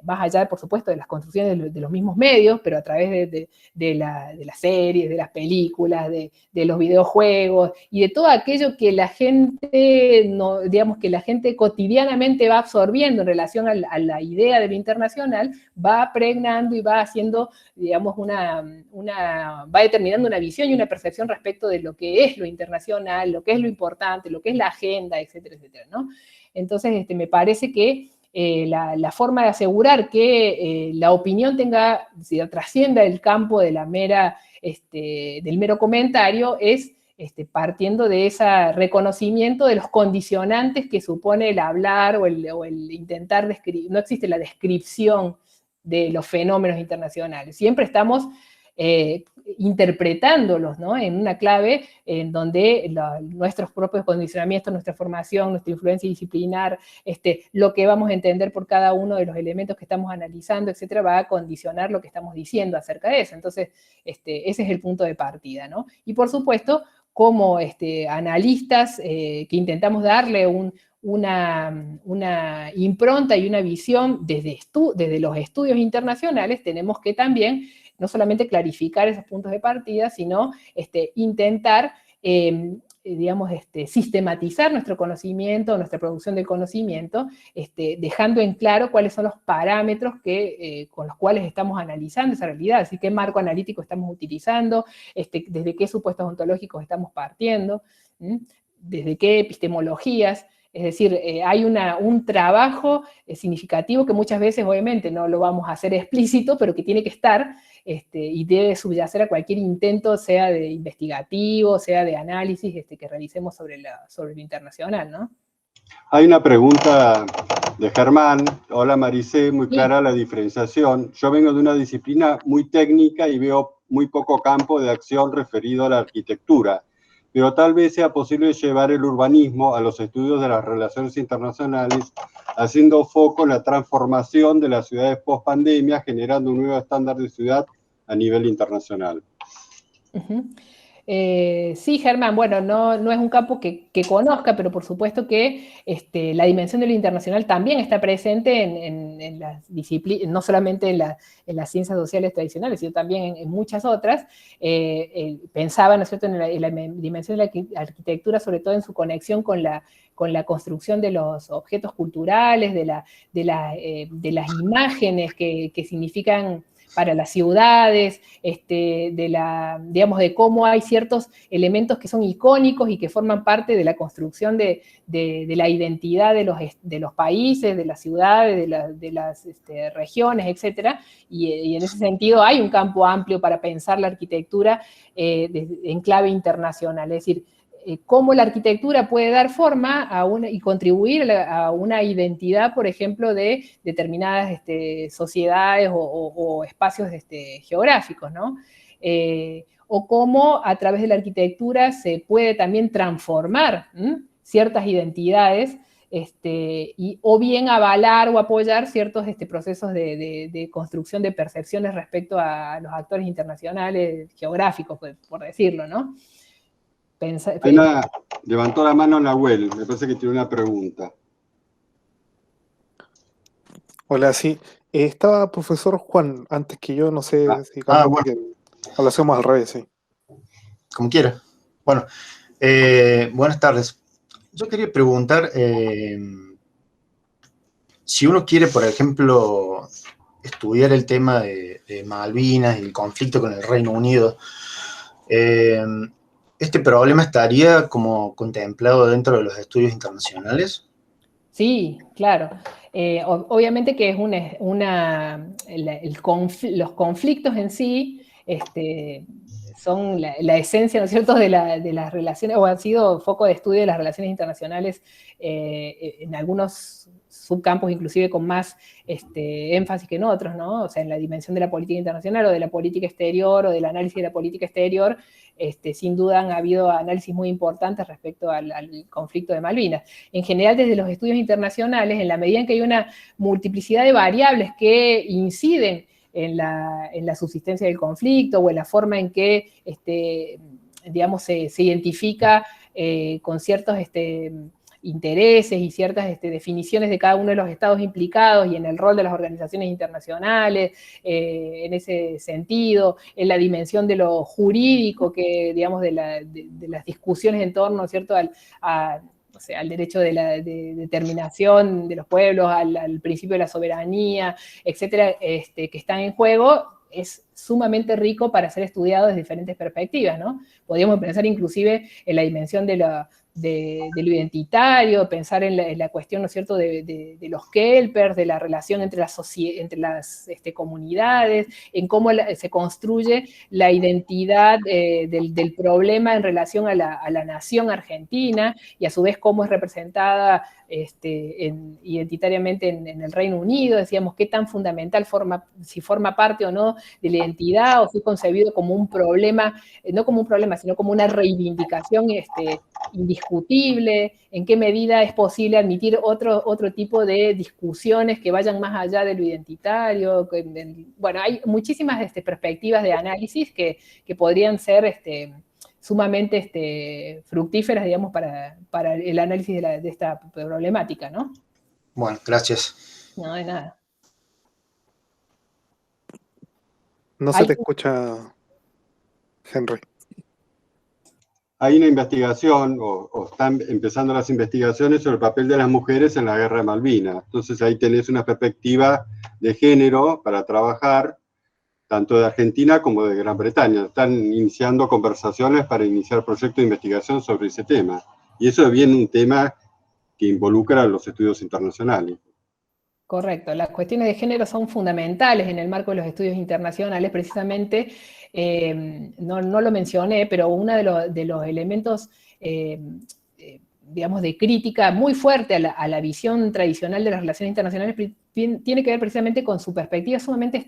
más allá, por supuesto, de las construcciones de los mismos medios, pero a través de las series, de las películas, de los videojuegos y de todo aquello que la gente, digamos, que la gente cotidianamente va absorbiendo en relación a la idea de lo internacional, va pregnando y va haciendo, digamos, va determinando una visión y una percepción respecto de lo que es lo internacional, lo que es lo importante, lo que es la agenda, etcétera, etcétera, ¿no? Entonces, me parece que la forma de asegurar que la opinión trascienda el campo de la del mero comentario es partiendo de ese reconocimiento de los condicionantes que supone el hablar o el intentar describir. No existe la descripción de los fenómenos internacionales. Siempre estamos interpretándolos, ¿no? En una clave en donde nuestros propios condicionamientos, nuestra formación, nuestra influencia disciplinar, lo que vamos a entender por cada uno de los elementos que estamos analizando, etcétera, va a condicionar lo que estamos diciendo acerca de eso. Entonces, ese es el punto de partida, ¿no? Y por supuesto, como analistas que intentamos darle una impronta y una visión desde los estudios internacionales, tenemos que también no solamente clarificar esos puntos de partida, sino intentar, digamos, sistematizar nuestro conocimiento, nuestra producción del conocimiento, dejando en claro cuáles son los parámetros con los cuales estamos analizando esa realidad, así qué marco analítico estamos utilizando, desde qué supuestos ontológicos estamos partiendo, desde qué epistemologías. Es decir, hay un trabajo significativo que muchas veces, obviamente, no lo vamos a hacer explícito, pero que tiene que estar y debe subyacer a cualquier intento, sea de investigativo, sea de análisis que realicemos sobre lo internacional, ¿no? Hay una pregunta de Germán. Hola Maricé, muy clara la diferenciación. Yo vengo de una disciplina muy técnica y veo muy poco campo de acción referido a la arquitectura, pero tal vez sea posible llevar el urbanismo a los estudios de las relaciones internacionales, haciendo foco en la transformación de las ciudades post-pandemia, generando un nuevo estándar de ciudad a nivel internacional. Uh-huh. Sí, Germán, bueno, no es un campo que conozca, pero por supuesto que la dimensión de lo internacional también está presente en las disciplinas, no solamente en las ciencias sociales tradicionales, sino también en muchas otras. Pensaba, ¿no es cierto?, en la dimensión de la arquitectura, sobre todo en su conexión con la construcción de los objetos culturales, de las imágenes que significan para las ciudades, digamos, de cómo hay ciertos elementos que son icónicos y que forman parte de la construcción de la identidad de los países, de las ciudades, de las regiones, etcétera. Y en ese sentido hay un campo amplio para pensar la arquitectura en clave internacional, es decir, cómo la arquitectura puede dar forma y contribuir a una identidad, por ejemplo, de determinadas sociedades o espacios geográficos, ¿no? O cómo a través de la arquitectura se puede también transformar ciertas identidades o bien avalar o apoyar ciertos procesos de construcción de percepciones respecto a los actores internacionales geográficos, por decirlo, ¿no? Levantó la mano Nahuel, me parece que tiene una pregunta. Hola, sí. Estaba profesor Juan, antes que yo, no sé si bueno. que lo hacemos al revés, sí. como quiera. Bueno, buenas tardes. Yo quería preguntar, si uno quiere, por ejemplo, estudiar el tema de Malvinas y el conflicto con el Reino Unido, ¿este problema estaría como contemplado dentro de los estudios internacionales? Sí, claro. Obviamente que es los conflictos en sí son la esencia, ¿no es cierto?, de las relaciones, o han sido foco de estudio de las relaciones internacionales en algunos subcampos, inclusive con más énfasis que en otros, ¿no? O sea, en la dimensión de la política internacional o de la política exterior o del análisis de la política exterior, sin duda han habido análisis muy importantes respecto al conflicto de Malvinas. En general, desde los estudios internacionales, en la medida en que hay una multiplicidad de variables que inciden en la subsistencia del conflicto o en la forma en que, digamos, se identifica con ciertos intereses y ciertas definiciones de cada uno de los estados implicados y en el rol de las organizaciones internacionales, en ese sentido, en la dimensión de lo jurídico, que, digamos, de las discusiones en torno, ¿cierto?, o sea, al derecho de determinación de los pueblos, al principio de la soberanía, etcétera, que están en juego, es sumamente rico para ser estudiado desde diferentes perspectivas, ¿no? Podríamos pensar inclusive en la dimensión de lo identitario, pensar en la cuestión, ¿no es cierto?, de los kelpers, de la relación entre las comunidades, en cómo se construye la identidad del problema en relación a la nación argentina, y a su vez cómo es representada identitariamente en el Reino Unido. Decíamos qué tan fundamental si forma parte o no de la identidad, o si es concebido como un problema, no como un problema, sino como una reivindicación indiscutible, en qué medida es posible admitir otro tipo de discusiones que vayan más allá de lo identitario. Bueno, hay muchísimas perspectivas de análisis que podrían ser sumamente fructíferas, digamos, para el análisis de esta problemática, ¿no? Bueno, gracias. No, de nada. No se te escucha, Henry. Hay una investigación, o están empezando las investigaciones sobre el papel de las mujeres en la guerra de Malvinas. Entonces ahí tenés una perspectiva de género para trabajar, tanto de Argentina como de Gran Bretaña. Están iniciando conversaciones para iniciar proyectos de investigación sobre ese tema. Y eso es bien un tema que involucra a los estudios internacionales. Correcto, las cuestiones de género son fundamentales en el marco de los estudios internacionales, precisamente, no lo mencioné, pero uno de los elementos, digamos, de crítica muy fuerte a la visión tradicional de las relaciones internacionales tiene que ver precisamente con su perspectiva sumamente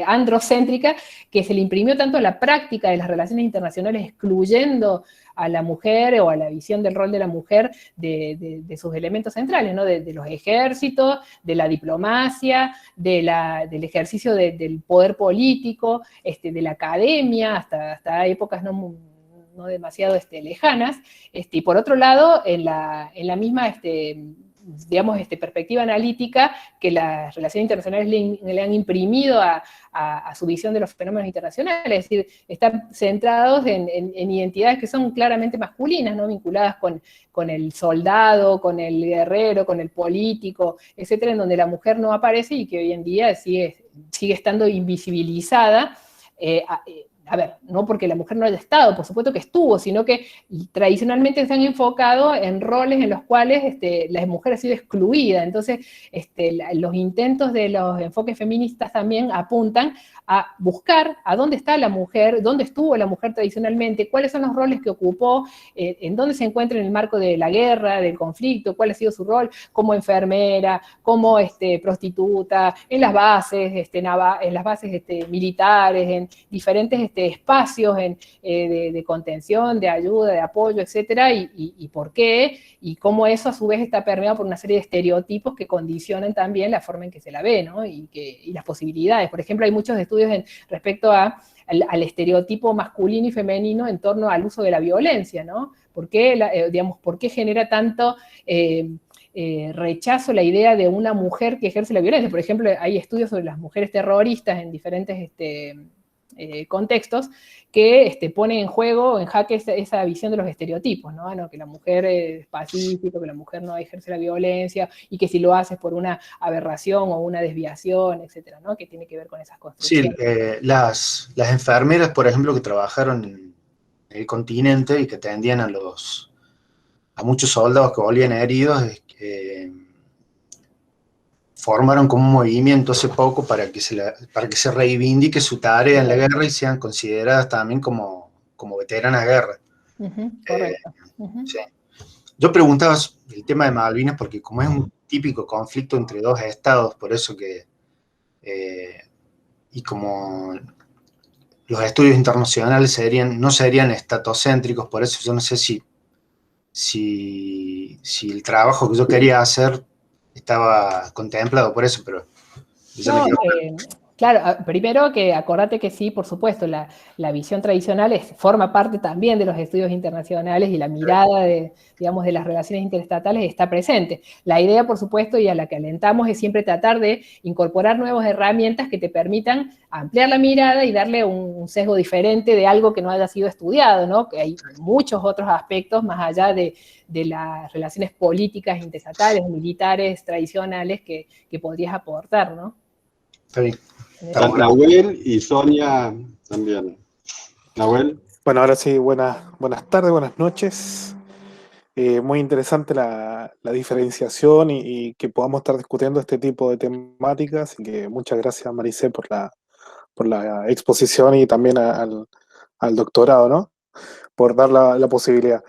androcéntrica, que se le imprimió tanto a la práctica de las relaciones internacionales, excluyendo a la mujer o a la visión del rol de la mujer de sus elementos centrales, ¿no? De los ejércitos, de la diplomacia, del ejercicio del poder político, de la academia, hasta épocas no demasiado lejanas, y por otro lado, en la misma digamos, perspectiva analítica que las relaciones internacionales le han imprimido a su visión de los fenómenos internacionales, es decir, están centrados en identidades que son claramente masculinas, ¿no? Vinculadas con el soldado, con el guerrero, con el político, etcétera, en donde la mujer no aparece y que hoy en día sigue estando invisibilizada. A ver, no porque la mujer no haya estado, por supuesto que estuvo, sino que tradicionalmente se han enfocado en roles en los cuales la mujer ha sido excluida. Entonces, los intentos de los enfoques feministas también apuntan a buscar a dónde está la mujer, dónde estuvo la mujer tradicionalmente, cuáles son los roles que ocupó, en dónde se encuentra en el marco de la guerra, del conflicto, cuál ha sido su rol como enfermera, como prostituta, en las bases, en las bases militares, en diferentes espacios de contención, de ayuda, de apoyo, etcétera, y por qué, y cómo eso a su vez está permeado por una serie de estereotipos que condicionan también la forma en que se la ve, ¿no? Y las posibilidades. Por ejemplo, hay muchos estudios respecto al estereotipo masculino y femenino en torno al uso de la violencia, ¿no? ¿Por qué, ¿por qué genera tanto rechazo la idea de una mujer que ejerce la violencia? Por ejemplo, hay estudios sobre las mujeres terroristas en diferentes contextos, que ponen en juego, en jaque esa visión de los estereotipos, ¿no? Que la mujer es pacífica, que la mujer no ejerce la violencia, y que si lo hace es por una aberración o una desviación, etcétera, ¿no? Que tiene que ver con esas construcciones. Sí, las enfermeras, por ejemplo, que trabajaron en el continente y que atendían a muchos soldados que volvían heridos, formaron como un movimiento hace poco para que se reivindique su tarea en la guerra y sean consideradas también como veteranas de guerra. Correcto. Sí. Yo preguntaba el tema de Malvinas porque como es un típico conflicto entre dos estados, por eso que, y como los estudios internacionales no serían estatocéntricos, por eso yo no sé si el trabajo que yo quería hacer estaba contemplado por eso, pero... No, claro, primero que acordate que sí, por supuesto, la visión tradicional forma parte también de los estudios internacionales y la mirada de las relaciones interestatales está presente. La idea, por supuesto, y a la que alentamos es siempre tratar de incorporar nuevas herramientas que te permitan ampliar la mirada y darle un sesgo diferente de algo que no haya sido estudiado, ¿no? Que hay muchos otros aspectos más allá de las relaciones políticas, interestatales, militares, tradicionales que podrías aportar, ¿no? Está bien. Nahuel y Sonia también. Nahuel. Bueno, ahora sí, buenas tardes, buenas noches. Muy interesante la diferenciación y que podamos estar discutiendo este tipo de temáticas. Así que muchas gracias, Maricé, por la exposición y también al doctorado, ¿no? Por dar la posibilidad.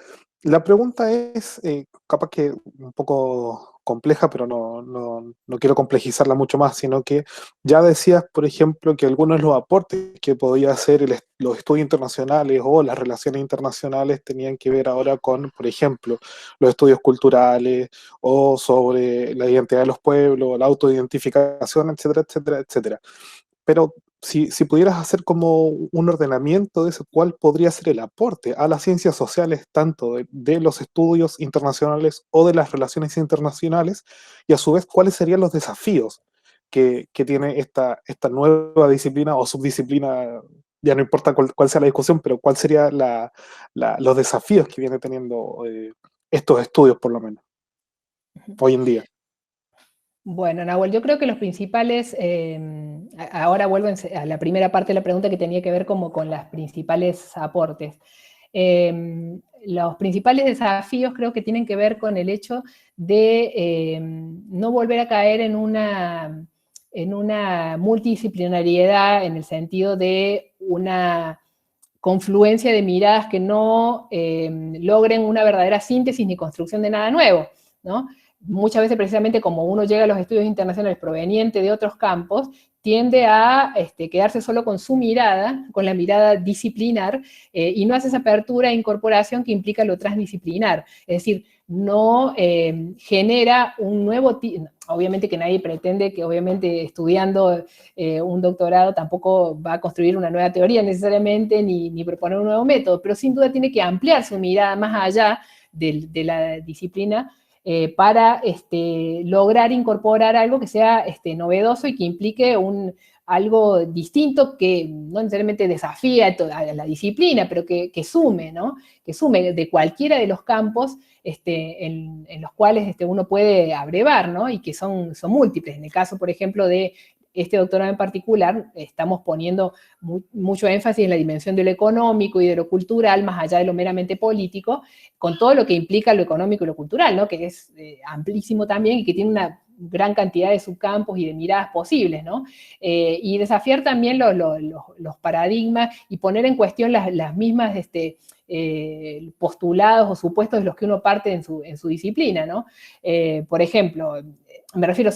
La pregunta es, capaz que un poco compleja, pero no quiero complejizarla mucho más, sino que ya decías, por ejemplo, que algunos de los aportes que podía hacer los estudios internacionales o las relaciones internacionales tenían que ver ahora con, por ejemplo, los estudios culturales o sobre la identidad de los pueblos, la autoidentificación, etcétera, etcétera, etcétera. Pero si pudieras hacer como un ordenamiento de eso, ¿cuál podría ser el aporte a las ciencias sociales, tanto de los estudios internacionales o de las relaciones internacionales? Y a su vez, ¿cuáles serían los desafíos que tiene esta nueva disciplina o subdisciplina? Ya no importa cuál sea la discusión, pero ¿cuál serían los desafíos que viene teniendo estos estudios, por lo menos, hoy en día? Bueno, Nahuel, yo creo que los principales, ahora vuelvo a la primera parte de la pregunta que tenía que ver como con los principales aportes. Los principales desafíos creo que tienen que ver con el hecho de no volver a caer en una multidisciplinariedad en el sentido de una confluencia de miradas que no logren una verdadera síntesis ni construcción de nada nuevo, ¿no? Muchas veces precisamente como uno llega a los estudios internacionales proveniente de otros campos, tiende a quedarse solo con su mirada, con la mirada disciplinar, y no hace esa apertura e incorporación que implica lo transdisciplinar. Es decir, no genera un nuevo tipo. Obviamente que nadie pretende que obviamente estudiando un doctorado tampoco va a construir una nueva teoría necesariamente, ni proponer un nuevo método, pero sin duda tiene que ampliar su mirada más allá de la disciplina, para lograr incorporar algo que sea novedoso y que implique algo distinto que no necesariamente desafía a la disciplina, pero que sume, ¿no? Que sume de cualquiera de los campos en los cuales uno puede abrevar, ¿no? Y que son múltiples. En el caso, por ejemplo, de este doctorado en particular, estamos poniendo mucho énfasis en la dimensión de lo económico y de lo cultural, más allá de lo meramente político, con todo lo que implica lo económico y lo cultural, ¿no? Que es amplísimo también y que tiene una gran cantidad de subcampos y de miradas posibles, ¿no? Y desafiar también los paradigmas y poner en cuestión las mismas postulados o supuestos de los que uno parte en su disciplina, ¿no? Por ejemplo, me refiero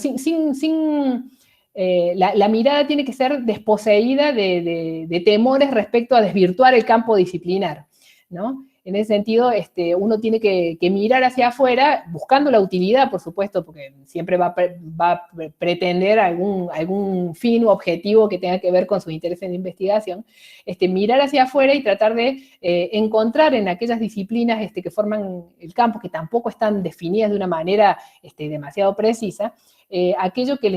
la mirada tiene que ser desposeída de temores respecto a desvirtuar el campo disciplinar, ¿no? En ese sentido, uno tiene que mirar hacia afuera, buscando la utilidad, por supuesto, porque siempre va a pretender algún fin u objetivo que tenga que ver con sus intereses de investigación, mirar hacia afuera y tratar de encontrar en aquellas disciplinas que forman el campo, que tampoco están definidas de una manera demasiado precisa, aquello que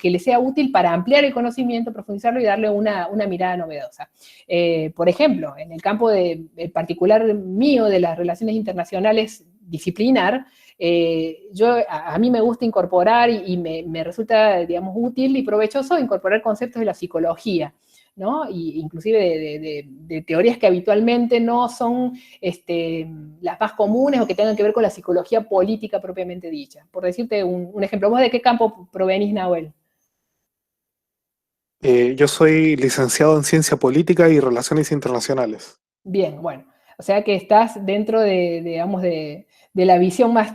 les sea útil para ampliar el conocimiento, profundizarlo y darle una mirada novedosa. Por ejemplo, en el campo particular mío de las relaciones internacionales disciplinar, a mí me gusta incorporar y me resulta, digamos, útil y provechoso incorporar conceptos de la psicología, ¿no? Y inclusive de teorías que habitualmente no son las más comunes o que tengan que ver con la psicología política propiamente dicha. Por decirte un ejemplo, ¿vos de qué campo provenís, Nahuel? Yo soy licenciado en Ciencia Política y Relaciones Internacionales. Bien, bueno. O sea que estás dentro digamos, de la visión más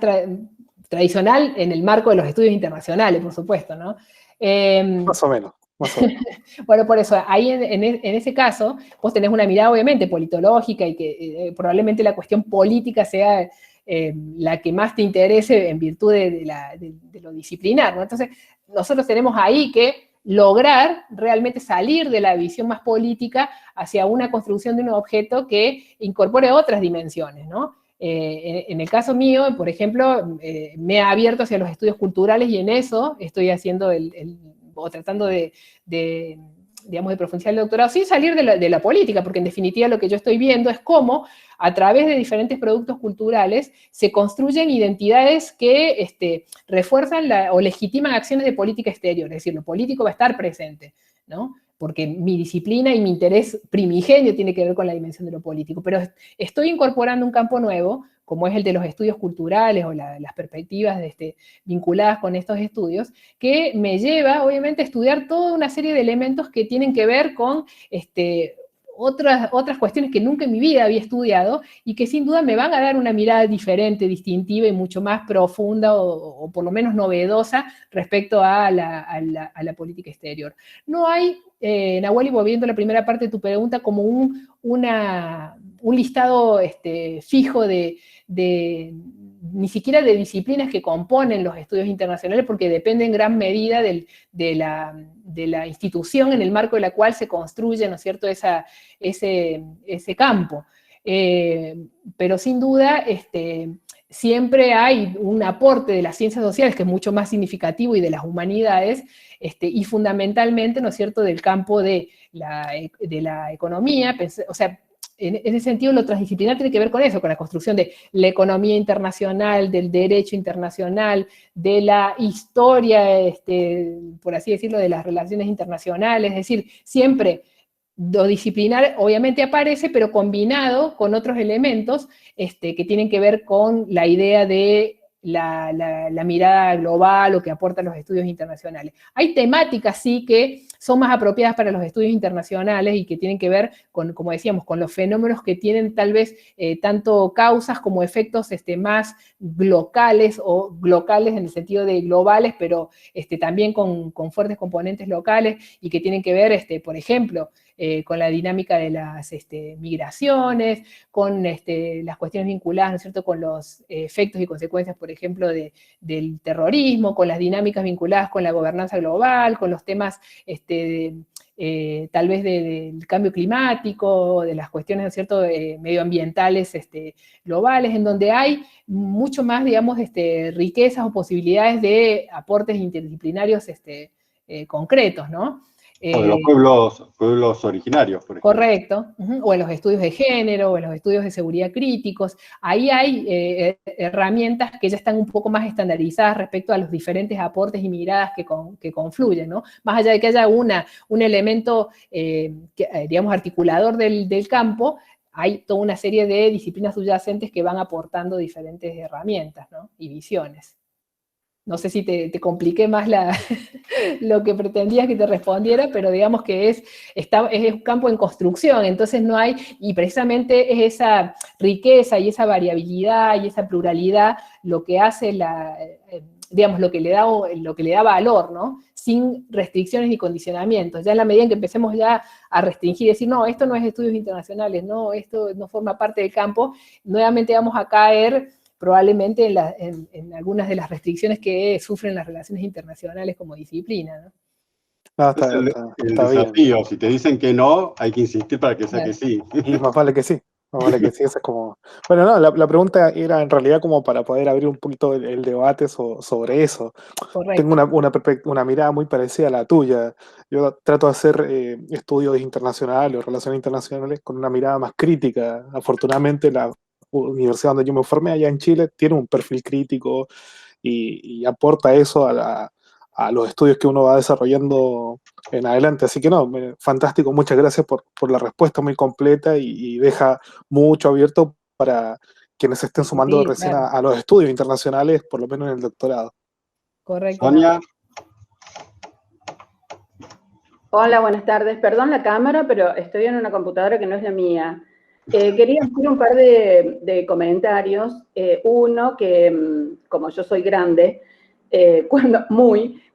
tradicional en el marco de los estudios internacionales, por supuesto, ¿no? Más o menos. Bueno, por eso, ahí en ese caso, vos tenés una mirada obviamente politológica y que probablemente la cuestión política sea la que más te interese en virtud de lo disciplinar, ¿no? Entonces, nosotros tenemos ahí que lograr realmente salir de la visión más política hacia una construcción de un objeto que incorpore otras dimensiones, ¿no? En el caso mío, por ejemplo, me he abierto hacia los estudios culturales y en eso estoy haciendo o tratando digamos, de profundizar el doctorado sin salir de la política, porque en definitiva lo que yo estoy viendo es cómo a través de diferentes productos culturales se construyen identidades que refuerzan o legitiman acciones de política exterior, es decir, lo político va a estar presente, ¿no? Porque mi disciplina y mi interés primigenio tiene que ver con la dimensión de lo político, pero estoy incorporando un campo nuevo, como es el de los estudios culturales o las perspectivas vinculadas con estos estudios, que me lleva, obviamente, a estudiar toda una serie de elementos que tienen que ver con otras cuestiones que nunca en mi vida había estudiado y que sin duda me van a dar una mirada diferente, distintiva y mucho más profunda o por lo menos novedosa respecto a la política exterior. No hay, Nahuel, y volviendo a la primera parte de tu pregunta, como un listado fijo ni siquiera de disciplinas que componen los estudios internacionales, porque depende en gran medida de la institución en el marco de la cual se construye, ¿no es cierto?, ese campo. Pero sin duda, siempre hay un aporte de las ciencias sociales que es mucho más significativo y de las humanidades, y fundamentalmente, ¿no es cierto?, del campo de la economía, o sea, en ese sentido, lo transdisciplinar tiene que ver con eso, con la construcción de la economía internacional, del derecho internacional, de la historia, por así decirlo, de las relaciones internacionales. Es decir, siempre lo disciplinar obviamente aparece, pero combinado con otros elementos que tienen que ver con la idea de la mirada global o que aportan los estudios internacionales. Hay temáticas, sí, que son más apropiadas para los estudios internacionales y que tienen que ver con, como decíamos, con los fenómenos que tienen tal vez tanto causas como efectos más locales o glocales en el sentido de globales, pero también con fuertes componentes locales y que tienen que ver, por ejemplo, con la dinámica de las migraciones, con las cuestiones vinculadas, ¿no es cierto?, con los efectos y consecuencias, por ejemplo, del terrorismo, con las dinámicas vinculadas con la gobernanza global, con los temas tal vez del cambio climático, de las cuestiones, ¿no es cierto?, medioambientales globales, en donde hay mucho más, digamos, riquezas o posibilidades de aportes interdisciplinarios concretos, ¿no? O de los pueblos originarios, por ejemplo. Correcto, o en los estudios de género, o en los estudios de seguridad críticos. Ahí hay herramientas que ya están un poco más estandarizadas respecto a los diferentes aportes y miradas que confluyen, ¿no? Más allá de que haya un elemento, digamos, articulador del campo, hay toda una serie de disciplinas subyacentes que van aportando diferentes herramientas, ¿no?, y visiones. No sé si te compliqué más lo que pretendías que te respondiera, pero digamos que es un campo en construcción, entonces no hay, y precisamente es esa riqueza y esa variabilidad y esa pluralidad lo que hace digamos, lo que le da valor, ¿no? Sin restricciones ni condicionamientos. Ya en la medida en que empecemos ya a restringir y decir, no, esto no es estudios internacionales, no, esto no forma parte del campo, nuevamente vamos a caer probablemente en algunas de las restricciones que sufren las relaciones internacionales como disciplina, ¿no? No, Es el está desafío. bien. Si te dicen que no, hay que insistir para que sea Claro. que sí. Y más vale que sí. Ahora que sí, esa es como... Bueno, no, la pregunta era en realidad como para poder abrir un poquito el debate sobre eso. Tengo Correcto. una mirada muy parecida a la tuya. Yo trato de hacer estudios internacionales o relaciones internacionales con una mirada más crítica. Afortunadamente, la universidad donde yo me formé allá en Chile tiene un perfil crítico y aporta eso a los estudios que uno va desarrollando en adelante. Así que no, fantástico, muchas gracias por la respuesta muy completa y deja mucho abierto para quienes se estén sumando Sí, recién claro. a los estudios internacionales, por lo menos en el doctorado. Correcto, no. Sonia, Hola, buenas tardes. Perdón la cámara, pero estoy en una computadora que no es la mía. Quería hacer un par de comentarios. Uno, que como yo soy grande,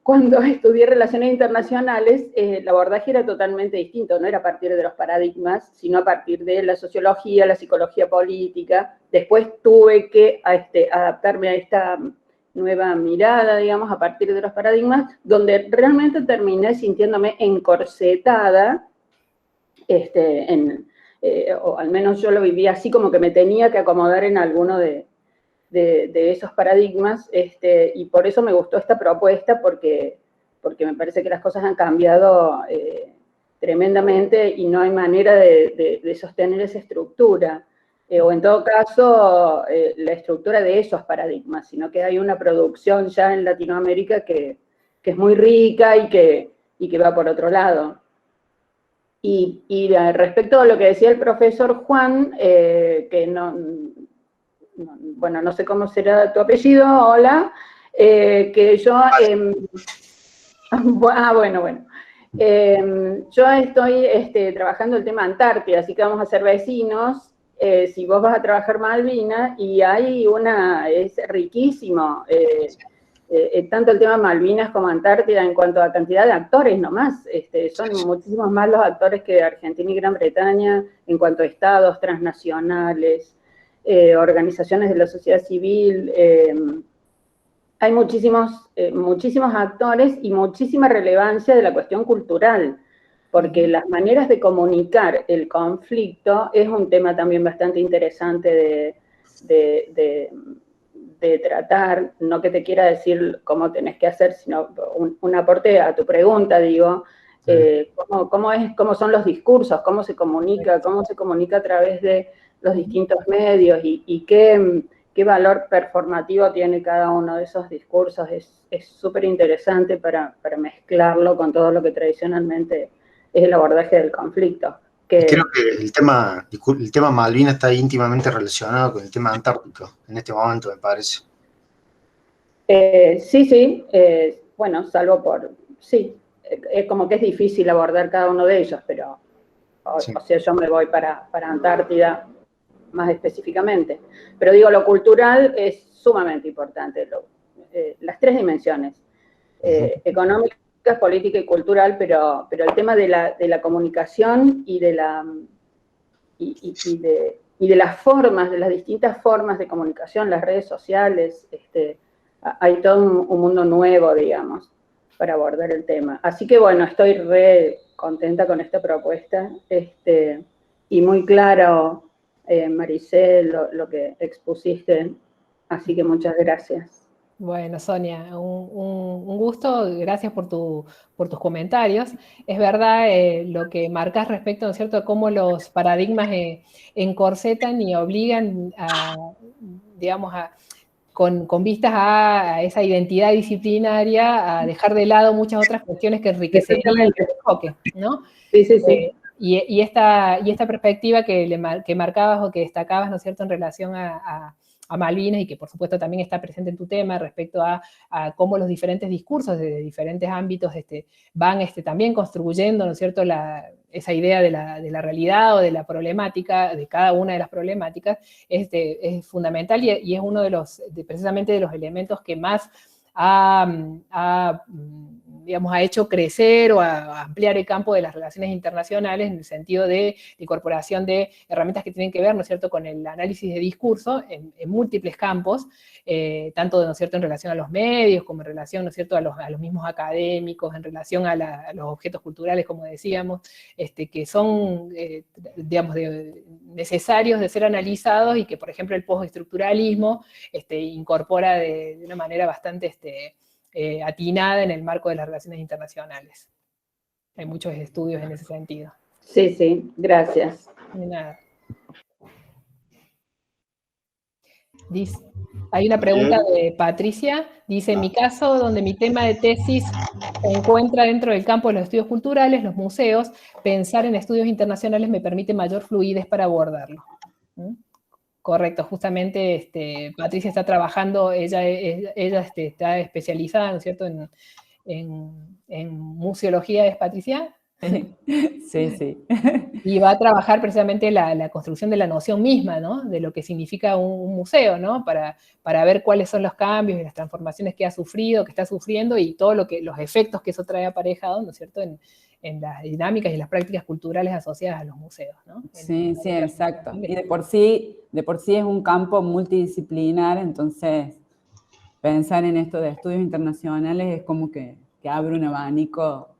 cuando estudié Relaciones Internacionales, el abordaje era totalmente distinto. No era a partir de los paradigmas, sino a partir de la sociología, la psicología política. Después tuve que adaptarme a esta nueva mirada, digamos, a partir de los paradigmas, donde realmente terminé sintiéndome encorsetada, o al menos yo lo viví así, como que me tenía que acomodar en alguno de esos paradigmas, y por eso me gustó esta propuesta, porque me parece que las cosas han cambiado tremendamente y no hay manera de sostener esa estructura. O en todo caso, la estructura de esos paradigmas, sino que hay una producción ya en Latinoamérica que es muy rica y que va por otro lado. Y respecto a lo que decía el profesor Juan, que bueno, no sé cómo será tu apellido, hola, que yo... bueno. Yo estoy trabajando el tema Antártida, así que vamos a ser vecinos. Si vos vas a trabajar Malvinas, y es riquísimo, tanto el tema Malvinas como Antártida en cuanto a cantidad de actores nomás. Son muchísimos más los actores que Argentina y Gran Bretaña en cuanto a estados transnacionales, organizaciones de la sociedad civil. Hay muchísimos actores y muchísima relevancia de la cuestión cultural, porque las maneras de comunicar el conflicto es un tema también bastante interesante de tratar. No que te quiera decir cómo tenés que hacer, sino un aporte a tu pregunta, digo, cómo son los discursos, cómo se comunica a través de los distintos medios y qué valor performativo tiene cada uno de esos discursos. Es súper interesante para mezclarlo con todo lo que tradicionalmente es el abordaje del conflicto. Creo que el tema Malvinas está íntimamente relacionado con el tema antártico, en este momento, me parece. Sí, bueno, salvo por... Sí, es como que es difícil abordar cada uno de ellos, pero... Sí. O sea, yo me voy para Antártida más específicamente. Pero digo, lo cultural es sumamente importante, las tres dimensiones, económica, política y cultural, pero el tema de la comunicación y de las formas, de las distintas formas de comunicación, las redes sociales, hay todo un mundo nuevo, digamos, para abordar el tema. Así que bueno, estoy re contenta con esta propuesta, y muy claro, Maricel, lo que expusiste, así que muchas gracias. Bueno, Sonia, un gusto, gracias por tus comentarios. Es verdad lo que marcas respecto, ¿no es cierto?, a cómo los paradigmas encorsetan y obligan a, digamos, con vistas a esa identidad disciplinaria, a dejar de lado muchas otras cuestiones que enriquecerían el enfoque, ¿no? Sí. Y esta perspectiva que marcabas o que destacabas, ¿no es cierto?, en relación a Malvinas, y que por supuesto también está presente en tu tema respecto a cómo los diferentes discursos de diferentes ámbitos van también construyendo, ¿no es cierto?, esa idea de la realidad o de la problemática, de cada una de las problemáticas, es fundamental y es uno precisamente de los elementos que más ha digamos, ha hecho crecer o a ampliar el campo de las relaciones internacionales en el sentido de incorporación de herramientas que tienen que ver, ¿no es cierto?, con el análisis de discurso en múltiples campos, tanto, ¿no es cierto?, en relación a los medios, como en relación, ¿no es cierto?, a los mismos académicos, en relación a los objetos culturales, como decíamos, que son, digamos, necesarios de ser analizados y que, por ejemplo, el postestructuralismo incorpora de una manera bastante atinada en el marco de las relaciones internacionales. Hay muchos estudios en ese sentido. Sí, sí, gracias. De nada. Hay una pregunta de Patricia. Dice, en mi caso, donde mi tema de tesis se encuentra dentro del campo de los estudios culturales, los museos, pensar en estudios internacionales me permite mayor fluidez para abordarlo. ¿Mm? Correcto, justamente Patricia está trabajando, ella está especializada, ¿no es cierto?, en museología, ¿es Patricia? Sí, sí. Y va a trabajar precisamente la construcción de la noción misma, ¿no?, de lo que significa un museo, ¿no?, para ver cuáles son los cambios y las transformaciones que ha sufrido, que está sufriendo, y todos los efectos que eso trae aparejado, ¿no es cierto?, en las dinámicas y las prácticas culturales asociadas a los museos, ¿no? Sí, sí, exacto. Y de por sí es un campo multidisciplinar, entonces pensar en esto de estudios internacionales es como que abre un abanico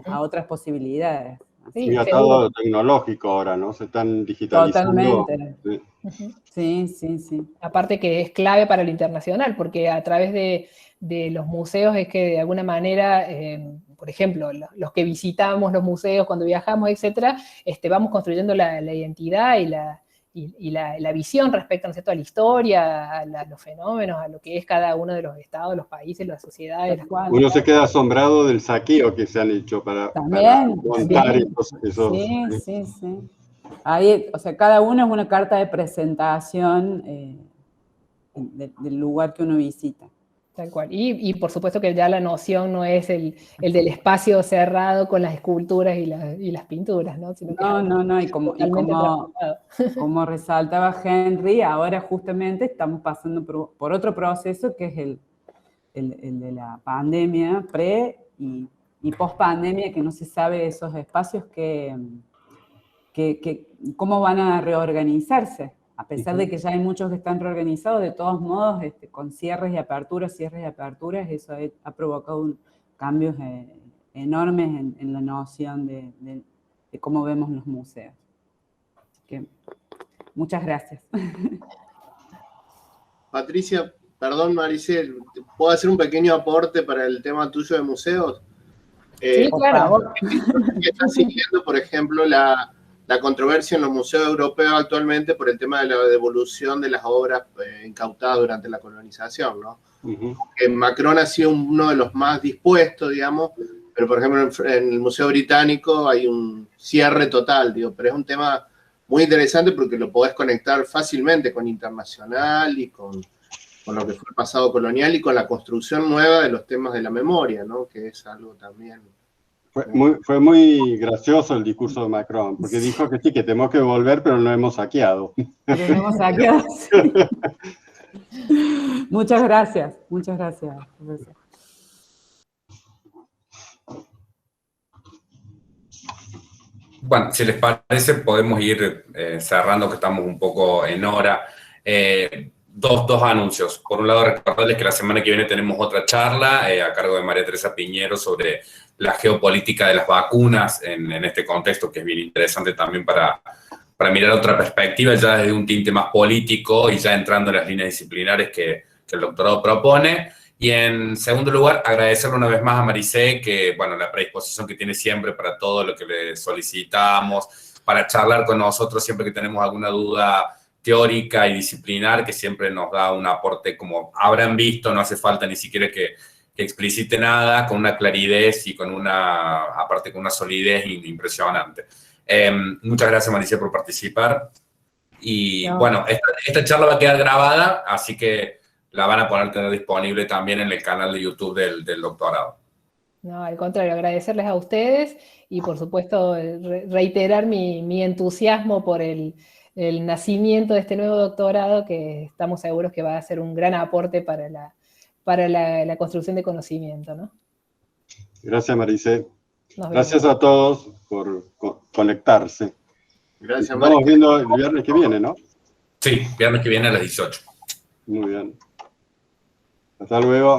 a otras posibilidades. Sí, y atado tecnológico ahora, ¿no? Se están digitalizando. Totalmente. Sí. Sí. Aparte que es clave para lo internacional, porque a través de los museos es que de alguna manera, por ejemplo, los que visitamos los museos cuando viajamos, etcétera, vamos construyendo la identidad y la visión respecto, ¿no es cierto?, a la historia, a los fenómenos, a lo que es cada uno de los estados, los países, las sociedades. Uno se queda asombrado del saqueo que se han hecho para montar esos. Sí. Ahí, o sea, cada uno es una carta de presentación del lugar que uno visita. Tal cual. Y por supuesto que ya la noción no es el del espacio cerrado con las esculturas y las pinturas, ¿no? Sino que No, y como resaltaba Henry, ahora justamente estamos pasando por otro proceso que es el de la pandemia, y post pandemia, que no se sabe esos espacios que cómo van a reorganizarse. A pesar de que ya hay muchos que están reorganizados, de todos modos, con cierres y aperturas, eso ha provocado cambios enormes en la noción de cómo vemos los museos. Así que, muchas gracias. Patricia, perdón, Maricel, ¿puedo hacer un pequeño aporte para el tema tuyo de museos? Sí, claro. Estás siguiendo, por ejemplo, la controversia en los museos europeos actualmente por el tema de la devolución de las obras incautadas durante la colonización, ¿no? Macron ha sido uno de los más dispuestos, digamos, pero por ejemplo en el Museo Británico hay un cierre total, digo, pero es un tema muy interesante porque lo podés conectar fácilmente con internacional y con lo que fue el pasado colonial y con la construcción nueva de los temas de la memoria, ¿no? Que es algo también... Fue muy gracioso el discurso de Macron, porque dijo que sí, que tenemos que volver, pero no hemos saqueado. Pero no hemos saqueado, sí. Muchas gracias, profesor. Bueno, si les parece, podemos ir cerrando, que estamos un poco en hora. Dos anuncios. Por un lado, recordarles que la semana que viene tenemos otra charla a cargo de María Teresa Piñero sobre la geopolítica de las vacunas en este contexto, que es bien interesante también para mirar otra perspectiva, ya desde un tinte más político y ya entrando en las líneas disciplinares que el doctorado propone. Y en segundo lugar, agradecerle una vez más a Maricé, que, bueno, la predisposición que tiene siempre para todo lo que le solicitamos, para charlar con nosotros siempre que tenemos alguna duda teórica y disciplinar, que siempre nos da un aporte, como habrán visto, no hace falta ni siquiera que explicite nada, con una claridad y aparte con una solidez impresionante. Muchas gracias, Maricé, por participar. Y bueno, esta charla va a quedar grabada, así que la van a poder tener disponible también en el canal de YouTube del doctorado. No, al contrario, agradecerles a ustedes y por supuesto reiterar mi entusiasmo por el nacimiento de este nuevo doctorado, que estamos seguros que va a ser un gran aporte para la construcción de conocimiento, ¿no? Gracias, Maricé. Nos Gracias vemos. a todos por conectarse. Gracias, Nos vamos viendo el viernes que viene, ¿no? Sí, viernes que viene a las 18. Muy bien. Hasta luego.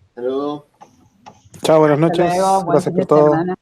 Hasta luego. Chao, buenas noches. Hasta luego, buen Gracias fin por de todo. semana.